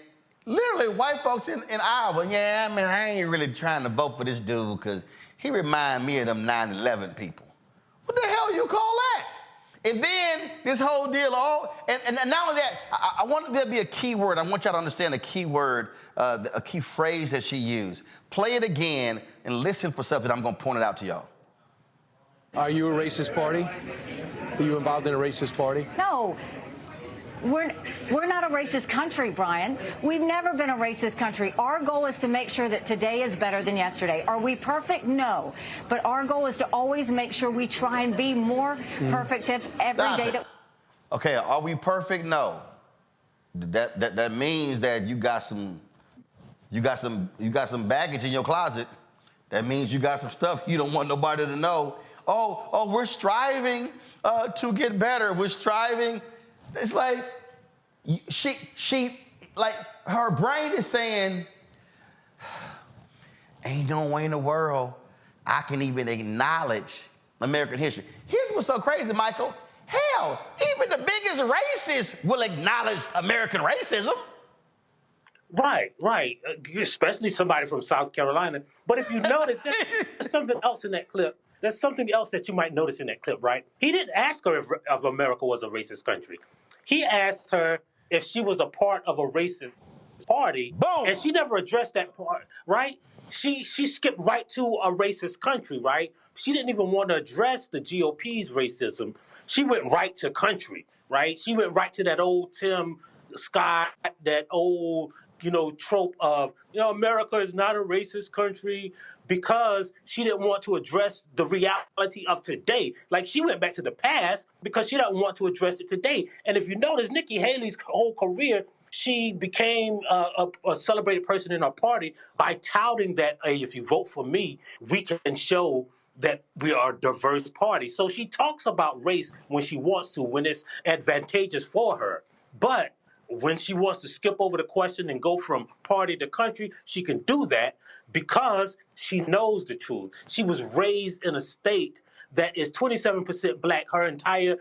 literally white folks in Iowa, yeah, I mean, I ain't really trying to vote for this dude because he remind me of them 9/11 people. What the hell you call that? And then this whole deal, and not only that, I want there to be a key word. I want y'all to understand a key word, a key phrase that she used. Play it again and listen for something. I'm going to point it out to y'all. Are you a racist party? Are you involved in a racist party? No. We're not a racist country, Brian. We've never been a racist country. Our goal is to make sure that today is better than yesterday. Are we perfect? No. But our goal is to always make sure we try and be more perfect every day. Okay, are we perfect? No. That means that you got some baggage in your closet. That means you got some stuff you don't want nobody to know. Oh, we're striving to get better. We're striving. It's like she like her brain is saying, ain't no way in the world I can even acknowledge American history. Here's what's so crazy, Michael. Hell, even the biggest racists will acknowledge American racism. Right. Especially somebody from South Carolina. But if you notice, there's something else in that clip. There's something else that you might notice in that clip, right? He didn't ask her if America was a racist country. He asked her if she was a part of a racist party. Boom. And she never addressed that part, right? She skipped right to a racist country, right? She didn't even want to address the GOP's racism. She went right to country, right? She went right to that old Tim Scott, that old, trope of, America is not a racist country, because she didn't want to address the reality of today. Like, she went back to the past because she didn't want to address it today. And if you notice, Nikki Haley's whole career, she became a celebrated person in our party by touting that, hey, if you vote for me, we can show that we are a diverse party. So she talks about race when she wants to, when it's advantageous for her. But when she wants to skip over the question and go from party to country, she can do that because she knows the truth. She was raised in a state that is 27% black. Her entire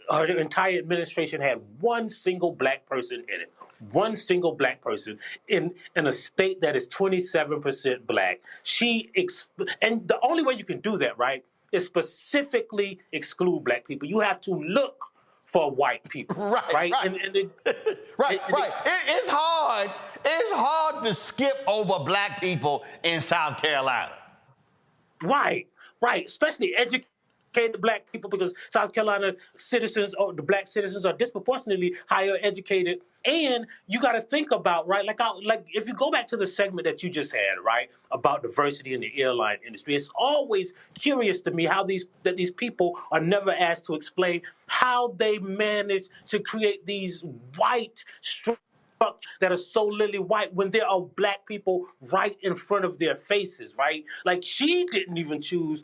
administration had one single black person in it. One single black person in a state that is 27% black. And the only way you can do that, right, is specifically exclude black people. You have to look for white people, right? It's hard. It's hard to skip over black people in South Carolina. Right. Especially educated black people, because South Carolina citizens, or the black citizens, are disproportionately higher educated. And you got to think about, right, like if you go back to the segment that you just had, right, about diversity in the airline industry, it's always curious to me how these people are never asked to explain how they manage to create these white structures that are so lily white when there are black people right in front of their faces, right? Like, she didn't even choose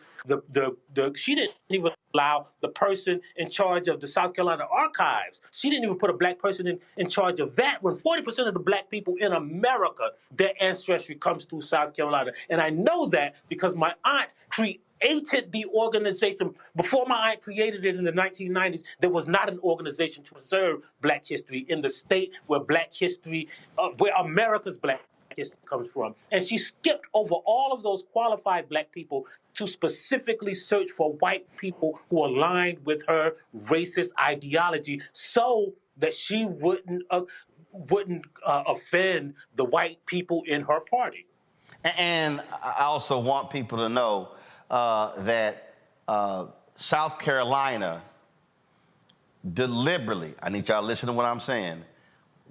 she didn't even allow the person in charge of the South Carolina archives. She didn't even put a black person in charge of that, when 40% of the black people in America, their ancestry comes through South Carolina. And I know that because my aunt created the organization. Before my aunt created it in the 1990s, there was not an organization to preserve black history in the state where black history, where America's black history comes from. And she skipped over all of those qualified black people to specifically search for white people who aligned with her racist ideology, so that she wouldn't offend the white people in her party. And I also want people to know that South Carolina deliberately, I need y'all to listen to what I'm saying,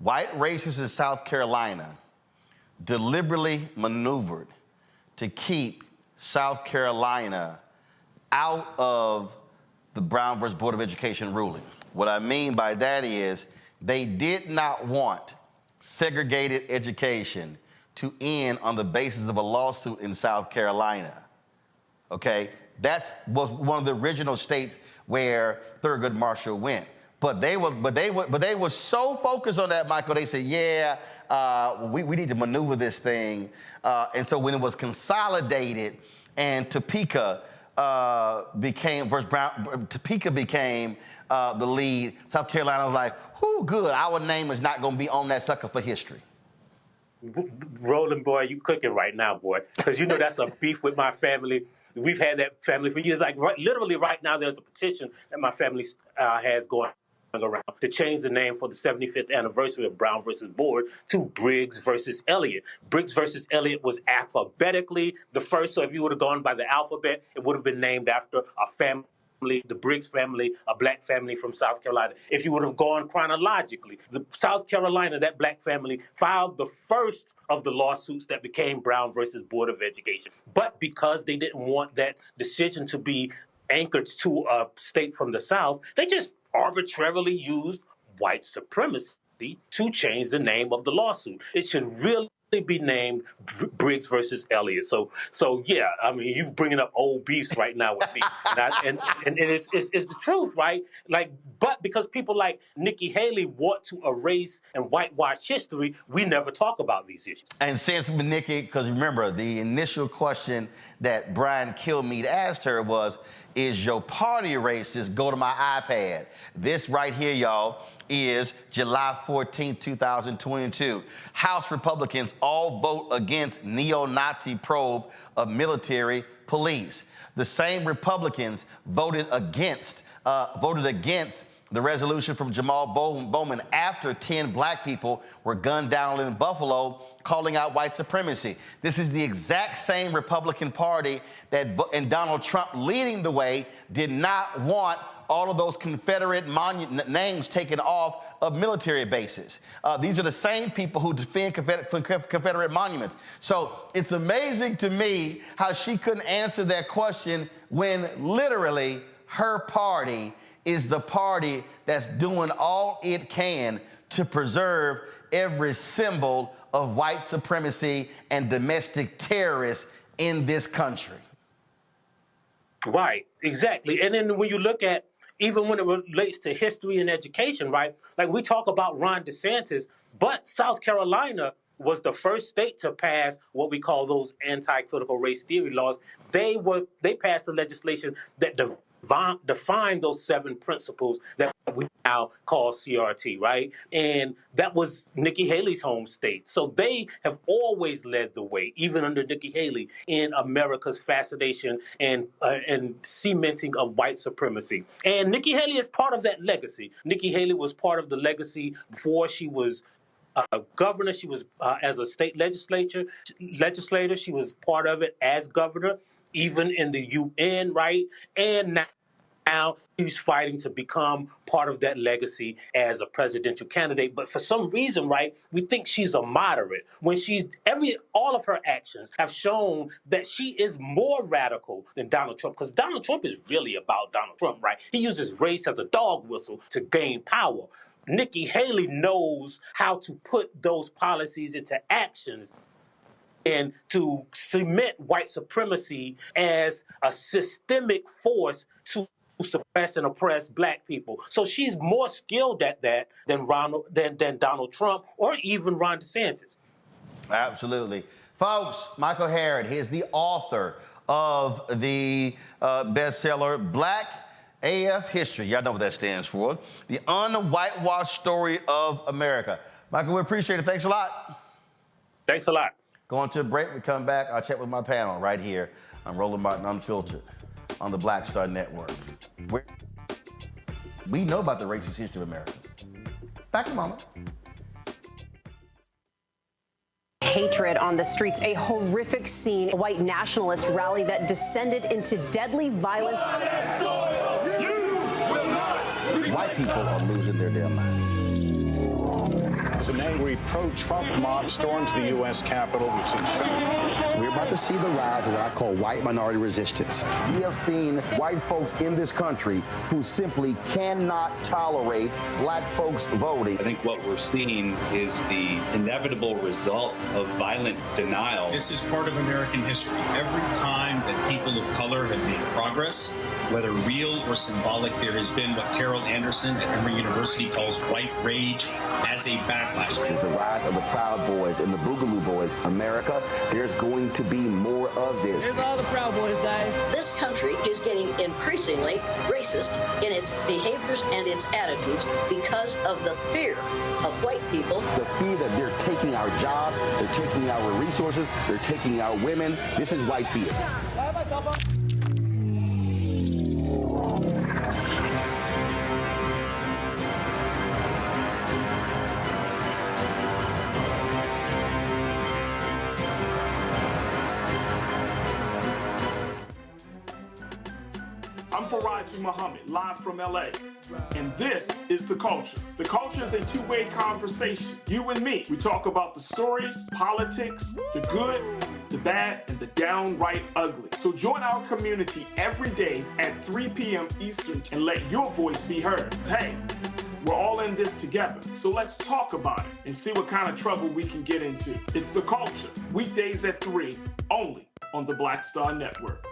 white racists in South Carolina deliberately maneuvered to keep South Carolina out of the Brown versus Board of Education ruling. What I mean by that is they did not want segregated education to end on the basis of a lawsuit in South Carolina. Okay, that was one of the original states where Thurgood Marshall went. But they were so focused on that, Michael. They said, we need to maneuver this thing. And so when it was consolidated and Topeka became the lead, South Carolina was like, "Whoo, good. Our name is not going to be on that sucker for history." Roland, boy, you cooking right now, boy, because that's a beef with my family. We've had that family for years. Like, literally right now, there's a petition that my family has going around to change the name for the 75th anniversary of Brown versus Board to Briggs versus Elliott. Briggs versus Elliott was alphabetically the first, so if you would have gone by the alphabet, it would have been named after a family, the Briggs family, a black family from South Carolina. If you would have gone chronologically, the South Carolina, that black family, filed the first of the lawsuits that became Brown versus Board of Education. But because they didn't want that decision to be anchored to a state from the South, they just arbitrarily used white supremacy to change the name of the lawsuit. It should really be named Briggs versus Elliott. So yeah, I mean, you bringing up old beefs right now with me, and it's the truth, right? Like, but because people like Nikki Haley want to erase and whitewash history, we never talk about these issues. And since Nikki, because remember, the initial question that Brian Kilmeade asked her was, is your party racist? Go to my iPad. This right here, y'all, is July 14, 2022. House Republicans all vote against neo-Nazi probe of military police. The same Republicans voted against the resolution from Jamal Bowman after 10 black people were gunned down in Buffalo, calling out white supremacy. This is the exact same Republican Party and Donald Trump leading the way did not want all of those Confederate names taken off of military bases. These are the same people who defend Confederate monuments. So it's amazing to me how she couldn't answer that question when literally her party is the party that's doing all it can to preserve every symbol of white supremacy and domestic terrorists in this country. Right, exactly. And then when you look at, even when it relates to history and education, right? Like, we talk about Ron DeSantis, but South Carolina was the first state to pass what we call those anti-critical race theory laws. They passed the legislation that defined those 7 principles that we now call CRT, right? And that was Nikki Haley's home state. So they have always led the way, even under Nikki Haley, in America's fascination and cementing of white supremacy. And Nikki Haley is part of that legacy. Nikki Haley was part of the legacy before she was governor. She was, as a state legislator, she was part of it as governor, even in the UN, right? And now she's fighting to become part of that legacy as a presidential candidate. But for some reason, right, we think she's a moderate when all of her actions have shown that she is more radical than Donald Trump, because Donald Trump is really about Donald Trump, right? He uses race as a dog whistle to gain power. Nikki Haley knows how to put those policies into actions and to cement white supremacy as a systemic force to suppress and oppress black people. So she's more skilled at that than Donald Trump or even Ron DeSantis. Absolutely. Folks, Michael Harrod, he is the author of the bestseller Black AF History. Y'all know what that stands for. The Unwhitewashed Story of America. Michael, we appreciate it. Thanks a lot. Thanks a lot. Going to a break. We come back. I'll chat with my panel right here on Roland Martin Unfiltered on the Black Star Network. We know about the racist history of America. Back in a moment. Hatred on the streets, a horrific scene, a white nationalist rally that descended into deadly violence. White people are losing their damn minds. As an angry pro-Trump mob storms the U.S. Capitol, we've seen shooting. We're about to see the rise of what I call white minority resistance. We have seen white folks in this country who simply cannot tolerate black folks voting. I think what we're seeing is the inevitable result of violent denial. This is part of American history. Every time that people of color have made progress, whether real or symbolic, there has been what Carol Anderson at Emory University calls white rage as a backlash. This is the rise of the Proud Boys and the Boogaloo Boys. America, there's going to be more of this. Here's all the Proud Boys, guys. This country is getting increasingly racist in its behaviors and its attitudes because of the fear of white people. The fear that they're taking our jobs, they're taking our resources, they're taking our women. This is white fear. Faraji Muhammad, live from LA. And this is The Culture. The Culture is a two-way conversation. You and me. We talk about the stories, politics, the good, the bad, and the downright ugly. So join our community every day at 3 p.m. Eastern and let your voice be heard. Hey, we're all in this together. So let's talk about it and see what kind of trouble we can get into. It's The Culture, weekdays at 3, only on the Black Star Network.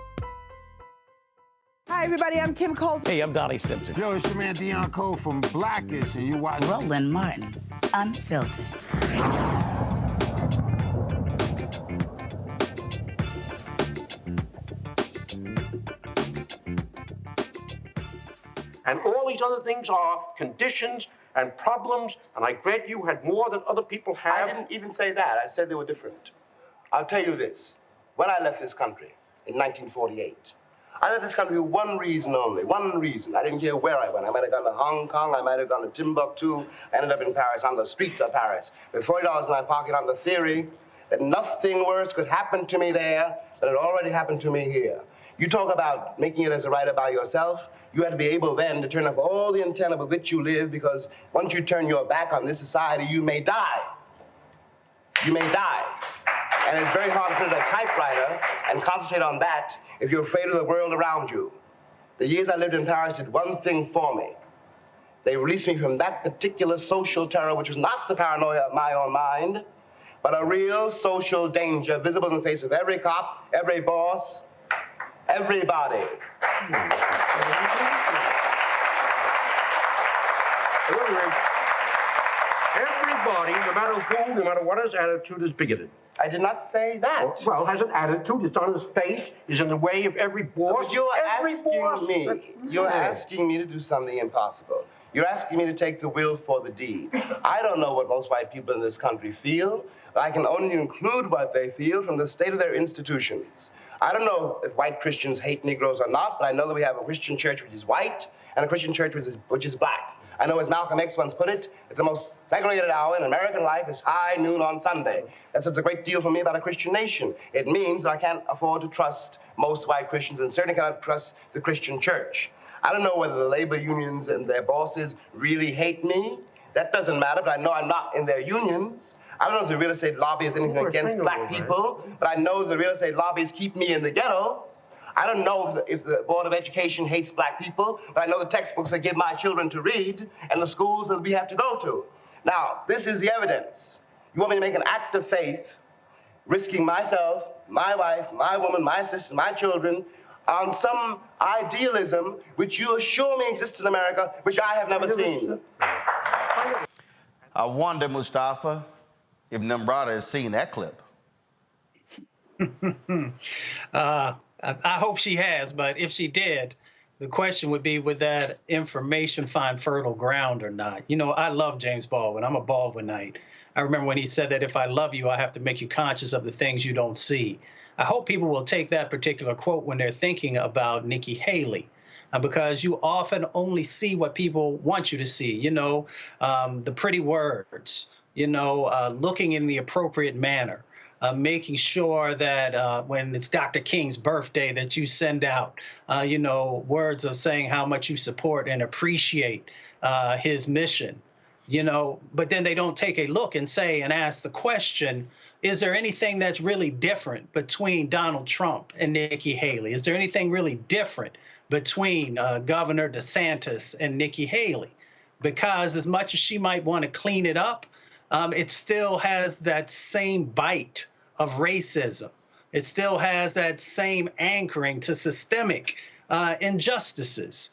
Hi, everybody. I'm Kim Coles. Hey, I'm Donnie Simpson. Yo, it's your man Deion Cole from Blackish, and you watch Roland Martin, Unfiltered. And all these other things are conditions and problems, and I grant you had more than other people have. I didn't even say that. I said they were different. I'll tell you this. When I left this country in 1948, I left this country for one reason only, one reason. I didn't care where I went. I might have gone to Hong Kong, I might have gone to Timbuktu. I ended up in Paris, on the streets of Paris, with $40 in my pocket on the theory that nothing worse could happen to me there than had already happened to me here. You talk about making it as a writer by yourself. You had to be able then to turn up all the antenna with which you live, because once you turn your back on this society, you may die. You may die. And it's very hard to sit at a typewriter and concentrate on that if you're afraid of the world around you. The years I lived in Paris did one thing for me. They released me from that particular social terror, which was not the paranoia of my own mind, but a real social danger visible in the face of every cop, every boss, everybody. Everybody, no matter who, no matter what his attitude, is bigoted. I did not say that. Well, has an attitude, it's on his face, is in the way of every boss. But you're asking me to do something impossible. You're asking me to take the will for the deed. I don't know what most white people in this country feel, but I can only include what they feel from the state of their institutions. I don't know if white Christians hate Negroes or not, but I know that we have a Christian church which is white and a Christian church which is black. I know, as Malcolm X once put it, that the most segregated hour in American life is high noon on Sunday. That says a great deal for me about a Christian nation. It means that I can't afford to trust most white Christians and certainly cannot trust the Christian church. I don't know whether the labor unions and their bosses really hate me. That doesn't matter, but I know I'm not in their unions. I don't know if the real estate lobby has anything against black people, but I know the real estate lobbies keep me in the ghetto. I don't know if the Board of Education hates black people, but I know the textbooks I give my children to read and the schools that we have to go to. Now, this is the evidence. You want me to make an act of faith, risking myself, my wife, my woman, my sister, my children, on some idealism which you assure me exists in America, which I have never seen. I wonder, Mustafa, if Namrata has seen that clip. I hope she has, but if she did, the question would be, would that information find fertile ground or not? You know, I love James Baldwin. I'm a Baldwinite. I remember when he said that if I love you, I have to make you conscious of the things you don't see. I hope people will take that particular quote when they're thinking about Nikki Haley, because you often only see what people want you to see, you know, the pretty words, you know, looking in the appropriate manner. Making sure that when it's Dr. King's birthday that you send out, you know, words of saying how much you support and appreciate his mission, you know, but then they don't take a look and say and ask the question, is there anything that's really different between Donald Trump and Nikki Haley? Is there anything really different between Governor DeSantis and Nikki Haley? Because as much as she might want to clean it up, it still has that same bite of racism. It still has that same anchoring to systemic injustices.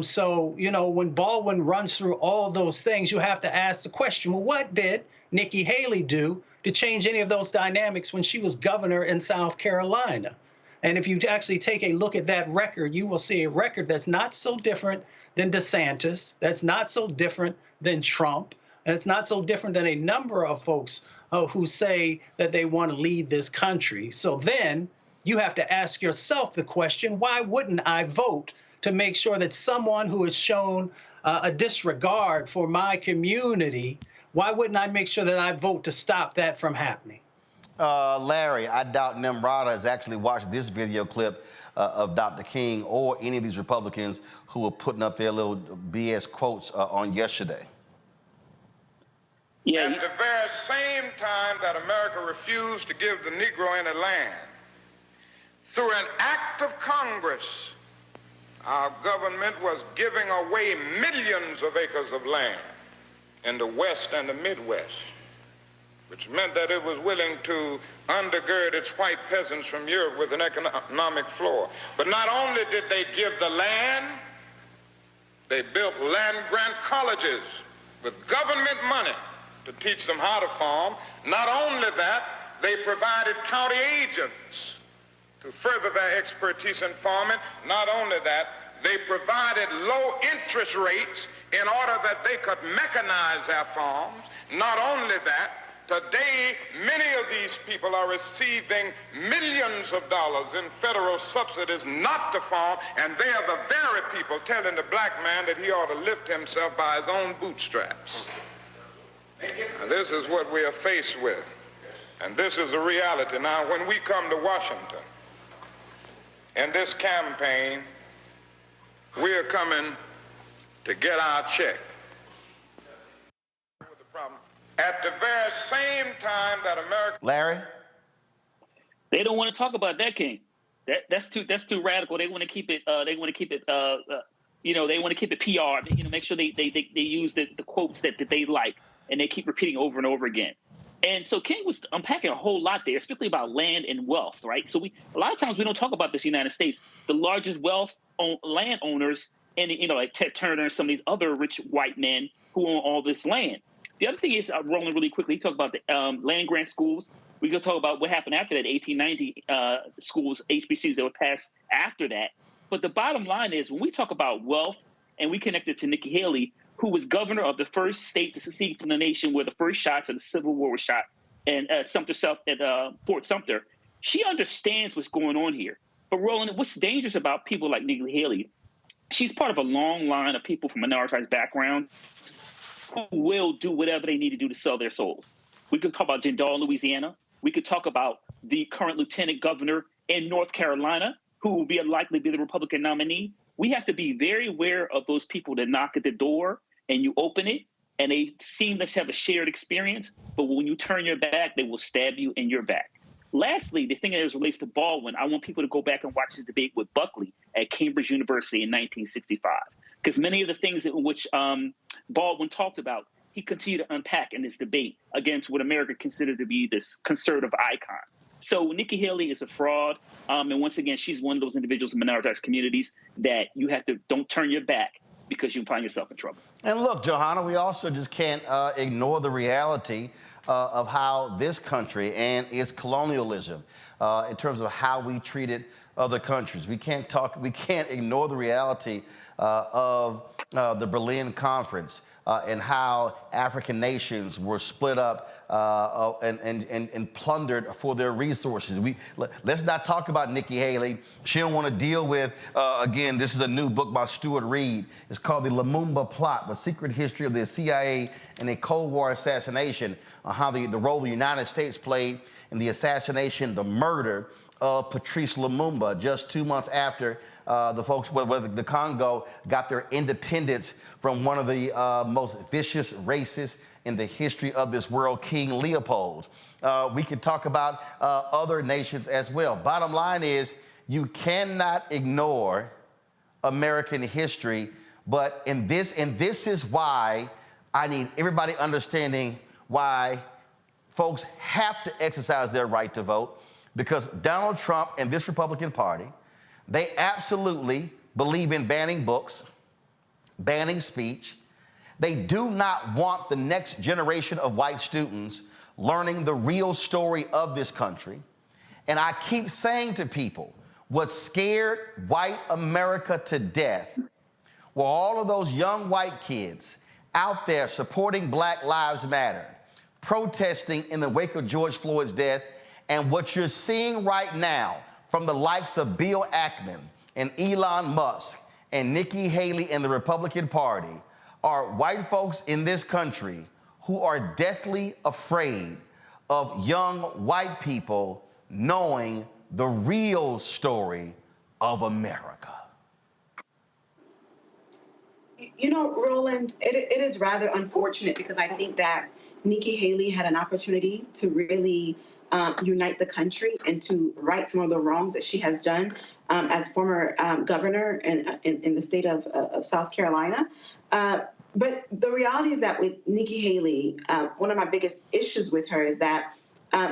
So, you know, when Baldwin runs through all those things, you have to ask the question, well, what did Nikki Haley do to change any of those dynamics when she was governor in South Carolina? And if you actually take a look at that record, you will see a record that's not so different than DeSantis, that's not so different than Trump, and it's not so different than a number of folks who say that they want to lead this country. So then you have to ask yourself the question, why wouldn't I vote to make sure that someone who has shown a disregard for my community, why wouldn't I make sure that I vote to stop that from happening? Larry, I doubt Nimrata has actually watched this video clip of Dr. King or any of these Republicans who were putting up their little BS quotes on yesterday. Yeah. At the very same time that America refused to give the Negro any land, through an act of Congress, our government was giving away millions of acres of land in the West and the Midwest, which meant that it was willing to undergird its white peasants from Europe with an economic floor. But not only did they give the land, they built land-grant colleges with government money to teach them how to farm. Not only that, they provided county agents to further their expertise in farming. Not only that, they provided low interest rates in order that they could mechanize their farms. Not only that, today, many of these people are receiving millions of dollars in federal subsidies not to farm, and they are the very people telling the black man that he ought to lift himself by his own bootstraps. Now, this is what we are faced with, and this is the reality. Now, when we come to Washington, in this campaign, we are coming to get our check. At the very same time that America... Larry? They don't want to talk about that, King. That's too radical. They want to keep it. They want to keep it. They want to keep it PR. Make sure they use the quotes that they like, and they keep repeating over and over again. And so King was unpacking a whole lot there, especially about land and wealth, right? So a lot of times we don't talk about this in the United States. The largest landowners, and like Ted Turner and some of these other rich white men who own all this land. The other thing is, Roland, really quickly, he talked about the land grant schools. We could talk about what happened after that, 1890 schools, HBCUs that were passed after that. But the bottom line is, when we talk about wealth, and we connect it to Nikki Haley, who was governor of the first state to secede from the nation where the first shots of the Civil War were shot, and Fort Sumter, she understands what's going on here. But Roland, what's dangerous about people like Nikki Haley, she's part of a long line of people from minoritized backgrounds who will do whatever they need to do to sell their souls. We could talk about Jindal, Louisiana. We could talk about the current lieutenant governor in North Carolina, who will likely be the Republican nominee. We have to be very aware of those people that knock at the door and you open it, and they seem to have a shared experience, but when you turn your back, they will stab you in your back. Lastly, the thing that relates to Baldwin, I want people to go back and watch his debate with Buckley at Cambridge University in 1965, because many of the things in which Baldwin talked about, he continued to unpack in this debate against what America considered to be this conservative icon. So Nikki Haley is a fraud, and once again, she's one of those individuals in minoritized communities that you have to don't turn your back because you find yourself in trouble. And look, Johanna, we also just can't ignore the reality of how this country and its colonialism, in terms of how we treated other countries. We can't ignore the reality of the Berlin Conference and how African nations were split up and plundered for their resources. Let's not talk about Nikki Haley. She don't want to deal with, again, this is a new book by Stuart Reed. It's called The Lumumba Plot, The Secret History of the CIA and a Cold War Assassination, how the role the United States played in the assassination, the murder of Patrice Lumumba, just 2 months after the folks, the Congo, got their independence from one of the most vicious racists in the history of this world, King Leopold. We could talk about other nations as well. Bottom line is, you cannot ignore American history, and this is why I need everybody understanding why folks have to exercise their right to vote, because Donald Trump and this Republican Party, they absolutely believe in banning books, banning speech. They do not want the next generation of white students learning the real story of this country. And I keep saying to people, what scared white America to death were all of those young white kids out there supporting Black Lives Matter, protesting in the wake of George Floyd's death. And what you're seeing right now from the likes of Bill Ackman and Elon Musk and Nikki Haley and the Republican Party are white folks in this country who are deathly afraid of young white people knowing the real story of America? You know, Roland, it is rather unfortunate because I think that Nikki Haley had an opportunity to really unite the country and to right some of the wrongs that she has done as former governor in the state of South Carolina. But the reality is that with Nikki Haley, one of my biggest issues with her is that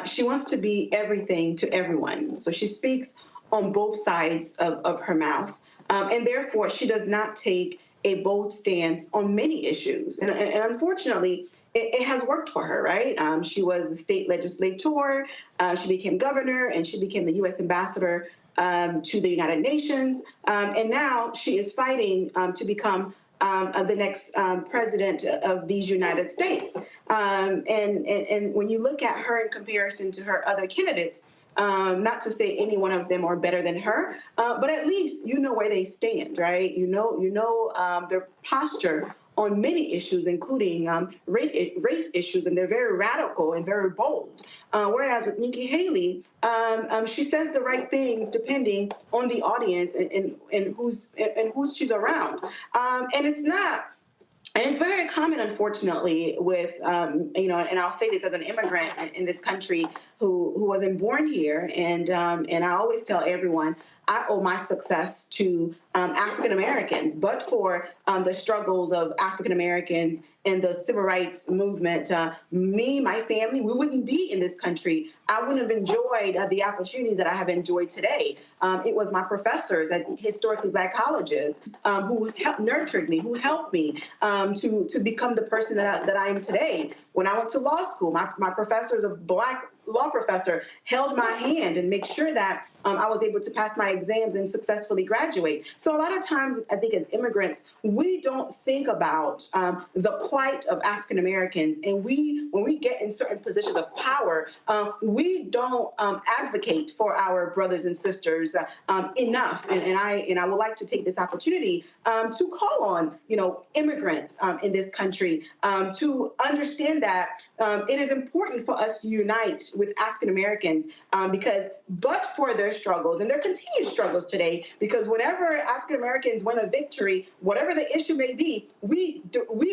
she wants to be everything to everyone. So she speaks on both sides of her mouth. And therefore, she does not take a bold stance on many issues. And unfortunately, it has worked for her, right? She was the state legislator, she became governor, and she became the U.S. ambassador to the United Nations. And now she is fighting to become the next president of these United States. And when you look at her in comparison to her other candidates, not to say any one of them are better than her, but at least you know where they stand, right? You know their posture on many issues, including race issues, and they're very radical and very bold. Whereas with Nikki Haley, she says the right things depending on the audience and who's she's around. And it's not. And it's very common, unfortunately, with, and I'll say this as an immigrant in this country who wasn't born here. And I always tell everyone, I owe my success to African Americans, but for the struggles of African Americans and the civil rights movement, me, my family, we wouldn't be in this country. I wouldn't have enjoyed the opportunities that I have enjoyed today. It was my professors at historically Black colleges who nurtured me, who helped me to become the person that I am today. When I went to law school, my professors, a Black law professor, held my hand and made sure that I was able to pass my exams and successfully graduate. So a lot of times, I think as immigrants, we don't think about the plight of African Americans, and when we get in certain positions of power, we don't advocate for our brothers and sisters enough. And I would like to take this opportunity to call on immigrants in this country to understand that it is important for us to unite with African Americans because, but for their struggles and their continued struggles today, because whenever African Americans win a victory, whatever the issue may be, we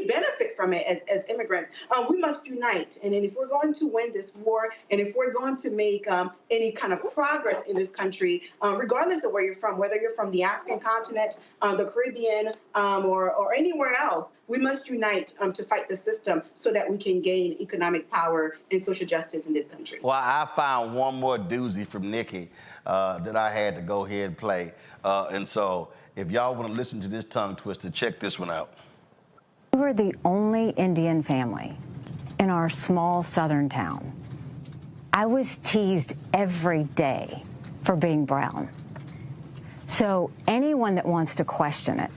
benefit from it as immigrants. We must unite. And if we're going to win this war, and if we're going to make any kind of progress in this country, regardless of where you're from, whether you're from the African continent, the Caribbean, or anywhere else, we must unite to fight the system so that we can gain economic power and social justice in this country. Well, I found one more doozy from Nikki that I had to go ahead and play. And so if y'all want to listen to this tongue twister, check this one out. We were the only Indian family in our small southern town. I was teased every day for being brown. So anyone that wants to question it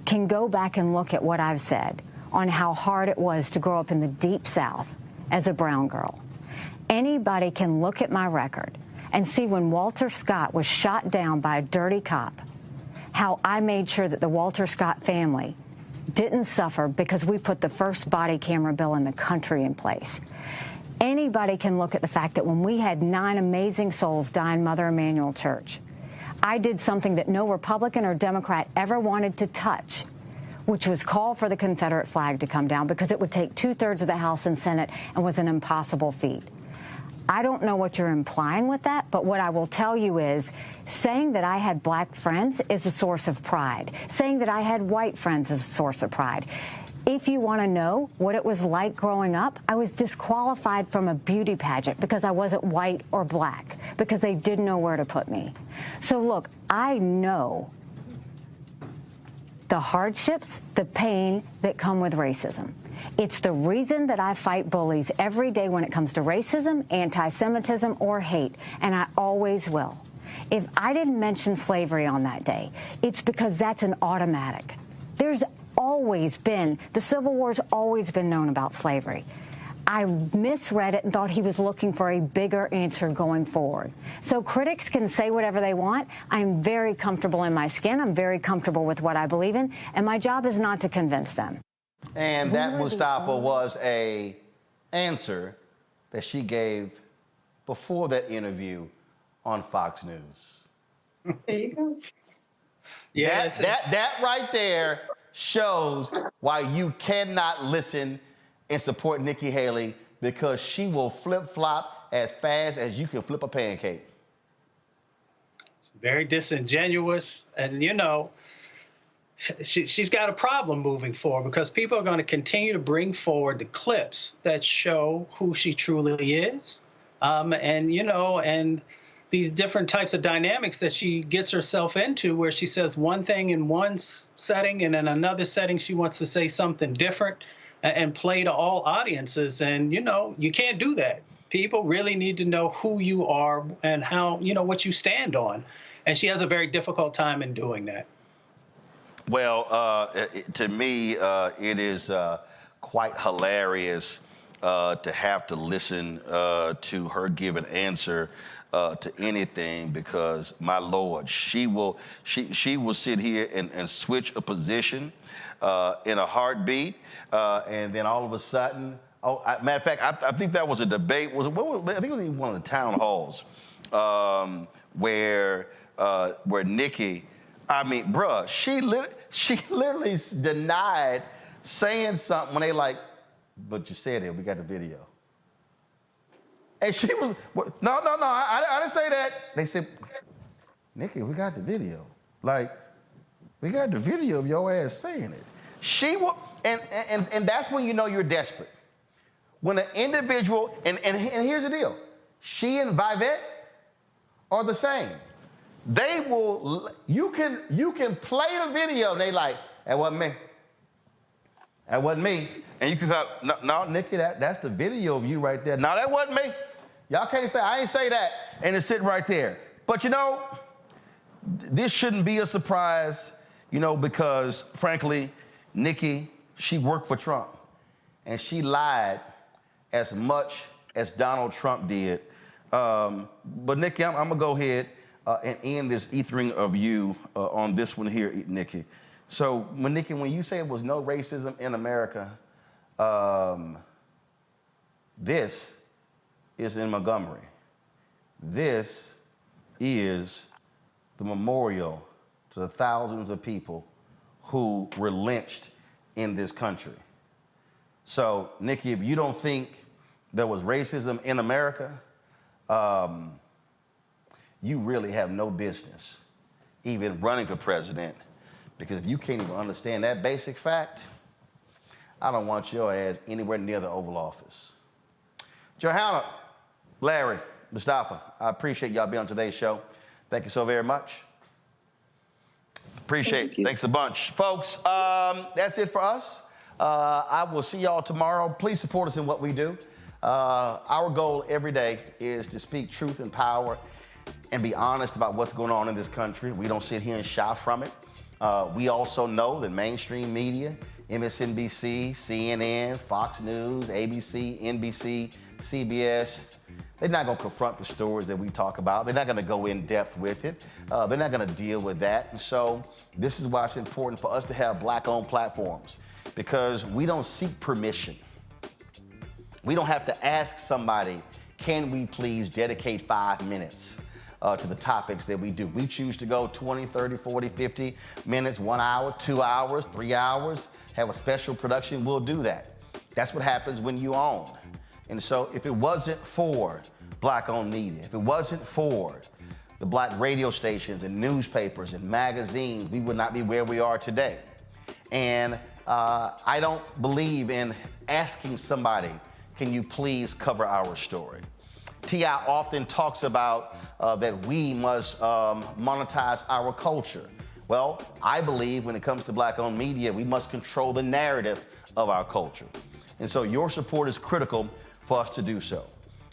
can go back and look at what I've said on how hard it was to grow up in the Deep South as a brown girl. Anybody can look at my record and see when Walter Scott was shot down by a dirty cop, how I made sure that the Walter Scott family didn't suffer because we put the first body camera bill in the country in place. Anybody can look at the fact that when we had 9 amazing souls die in Mother Emanuel Church, I did something that no Republican or Democrat ever wanted to touch, which was call for the Confederate flag to come down because it would take 2/3 of the House and Senate and was an impossible feat. I don't know what you're implying with that, but what I will tell you is saying that I had Black friends is a source of pride. Saying that I had white friends is a source of pride. If you want to know what it was like growing up, I was disqualified from a beauty pageant because I wasn't white or Black, because they didn't know where to put me. So look, I know the hardships, the pain that come with racism. It's the reason that I fight bullies every day when it comes to racism, anti-Semitism, or hate, and I always will. If I didn't mention slavery on that day, it's because that's an automatic. There's always been, the Civil War's always been known about slavery. I misread it and thought he was looking for a bigger answer going forward. So critics can say whatever they want. I'm very comfortable in my skin. I'm very comfortable with what I believe in, and my job is not to convince them. And that, Mustafa, was a answer that she gave before that interview on Fox News. There you go. Yes. That right there shows why you cannot listen and support Nikki Haley, because she will flip-flop as fast as you can flip a pancake. Very disingenuous. And, you know, she's got a problem moving forward, because people are going to continue to bring forward the clips that show who she truly is. And, you know, and these different types of dynamics that she gets herself into, where she says one thing in one setting and in another setting she wants to say something different and play to all audiences. And, you know, you can't do that. People really need to know who you are and how, you know, what you stand on. And she has a very difficult time in doing that. Well, to me, it is quite hilarious to have to listen to her give an answer to anything, because my Lord, she will sit here and switch a position in a heartbeat, and then all of a sudden, matter of fact, I think that was a debate. I think it was in one of the town halls where Nikki, I mean, bruh, she literally denied saying something when they like, but you said it, we got the video. And she was, no, I didn't say that. They said, Nikki, we got the video. Like, we got the video of your ass saying it. She will, and that's when you know you're desperate. When an individual, and here's the deal, she and Vivette are the same. They will, you can play the video and they like, that wasn't me. That wasn't me. And you can go, no, Nikki, that's the video of you right there. No, that wasn't me. Y'all can't say, I ain't say that. And it's sitting right there. But you know, this shouldn't be a surprise, you know, because frankly, Nikki, she worked for Trump. And she lied as much as Donald Trump did. But Nikki, I'm gonna go ahead and end this ethering of you on this one here, Nikki. So, Nikki, when you say it was no racism in America, this is in Montgomery. This is the memorial to the thousands of people who were lynched in this country. So, Nikki, if you don't think there was racism in America, you really have no business even running for president, because if you can't even understand that basic fact, I don't want your ass anywhere near the Oval Office. Johanna, Larry, Mustafa, I appreciate y'all being on today's show. Thank you so very much. Appreciate it. Thanks a bunch. Folks, that's it for us. I will see y'all tomorrow. Please support us in what we do. Our goal every day is to speak truth and power and be honest about what's going on in this country. We don't sit here and shy from it. We also know that mainstream media, MSNBC, CNN, Fox News, ABC, NBC, CBS, they're not going to confront the stories that we talk about. They're not going to go in depth with it. They're not going to deal with that. And so this is why it's important for us to have Black-owned platforms, because we don't seek permission. We don't have to ask somebody, can we please dedicate 5 minutes to the topics that we do. We choose to go 20, 30, 40, 50 minutes, 1 hour, 2 hours, 3 hours, have a special production, we'll do that. That's what happens when you own. And so if it wasn't for Black-owned media, if it wasn't for the Black radio stations and newspapers and magazines, we would not be where we are today. And I don't believe in asking somebody, can you please cover our story? T.I. often talks about that we must monetize our culture. Well, I believe when it comes to Black-owned media, we must control the narrative of our culture. And so your support is critical for us to do so.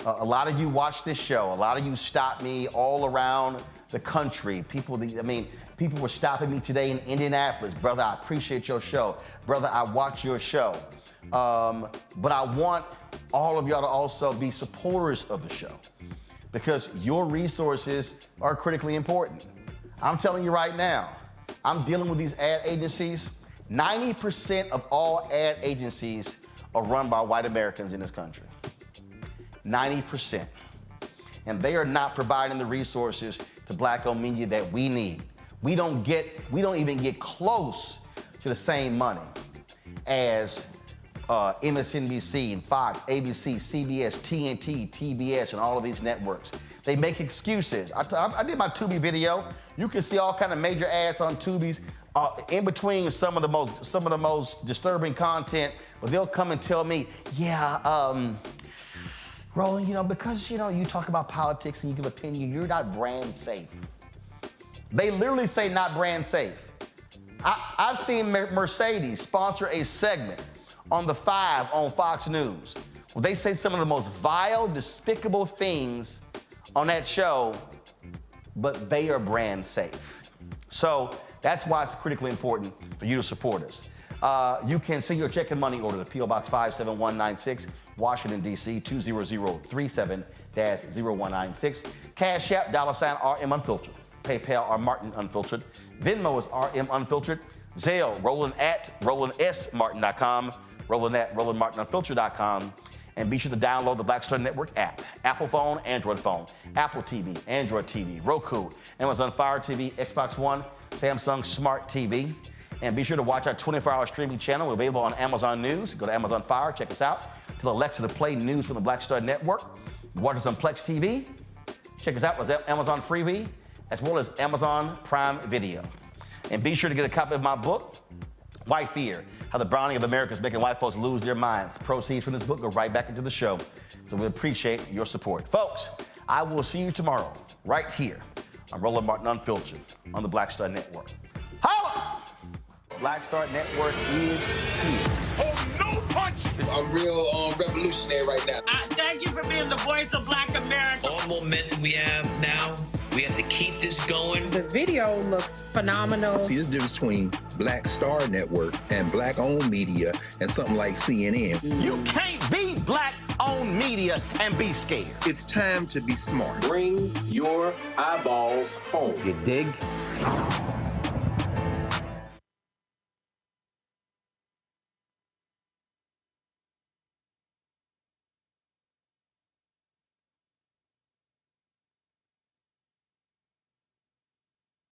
A lot of you watch this show. A lot of you stop me all around the country. People were stopping me today in Indianapolis. Brother, I appreciate your show. Brother, I watch your show. But I want all of y'all to also be supporters of the show, because your resources are critically important. I'm telling you right now, I'm dealing with these ad agencies. 90% of all ad agencies are run by white Americans in this country. 90%. And they are not providing the resources to Black-owned media that we need. We don't even get close to the same money as MSNBC and Fox, ABC, CBS, TNT, TBS, and all of these networks. They make excuses. I did my Tubi video. You can see all kind of major ads on Tubi's in between some of the most disturbing content, but they'll come and tell me, yeah, Roland, because you talk about politics and you give opinion, you're not brand safe. They literally say not brand safe. I've seen Mercedes sponsor a segment on The 5 on Fox News where they say some of the most vile, despicable things on that show, but they are brand safe. So that's why it's critically important for you to support us. You can send your check and money order to P.O. Box 57196, Washington, D.C. 20037-0196. Cash App, $RM Unfiltered. PayPal, R Martin Unfiltered. Venmo is RM Unfiltered. Zelle, Roland at RolandSMartin.com. Roland at RolandMartinUnfiltered.com. And be sure to download the Black Star Network app. Apple phone, Android phone, Apple TV, Android TV, Roku, Amazon Fire TV, Xbox One, Samsung Smart TV. And be sure to watch our 24-hour streaming channel. We're available on Amazon News. Go to Amazon Fire, check us out. Tell Alexa to play news from the Black Star Network. Watch us on Plex TV. Check us out with Amazon Freevee, as well as Amazon Prime Video. And be sure to get a copy of my book, White Fear, How the Browning of America is Making White Folks Lose Their Minds. Proceeds from this book go right back into the show. So we appreciate your support. Folks, I will see you tomorrow, right here on Roland Martin Unfiltered on the Black Star Network. Holla! Black Star Network is here. Oh, no punch! I'm real revolutionary right now. Thank you for being the voice of Black America. All momentum we have now, we have to keep this going. The video looks phenomenal. See, there's a difference between Black Star Network and Black-owned media and something like CNN. You can't be Black-owned media and be scared. It's time to be smart. Bring your eyeballs home. You dig?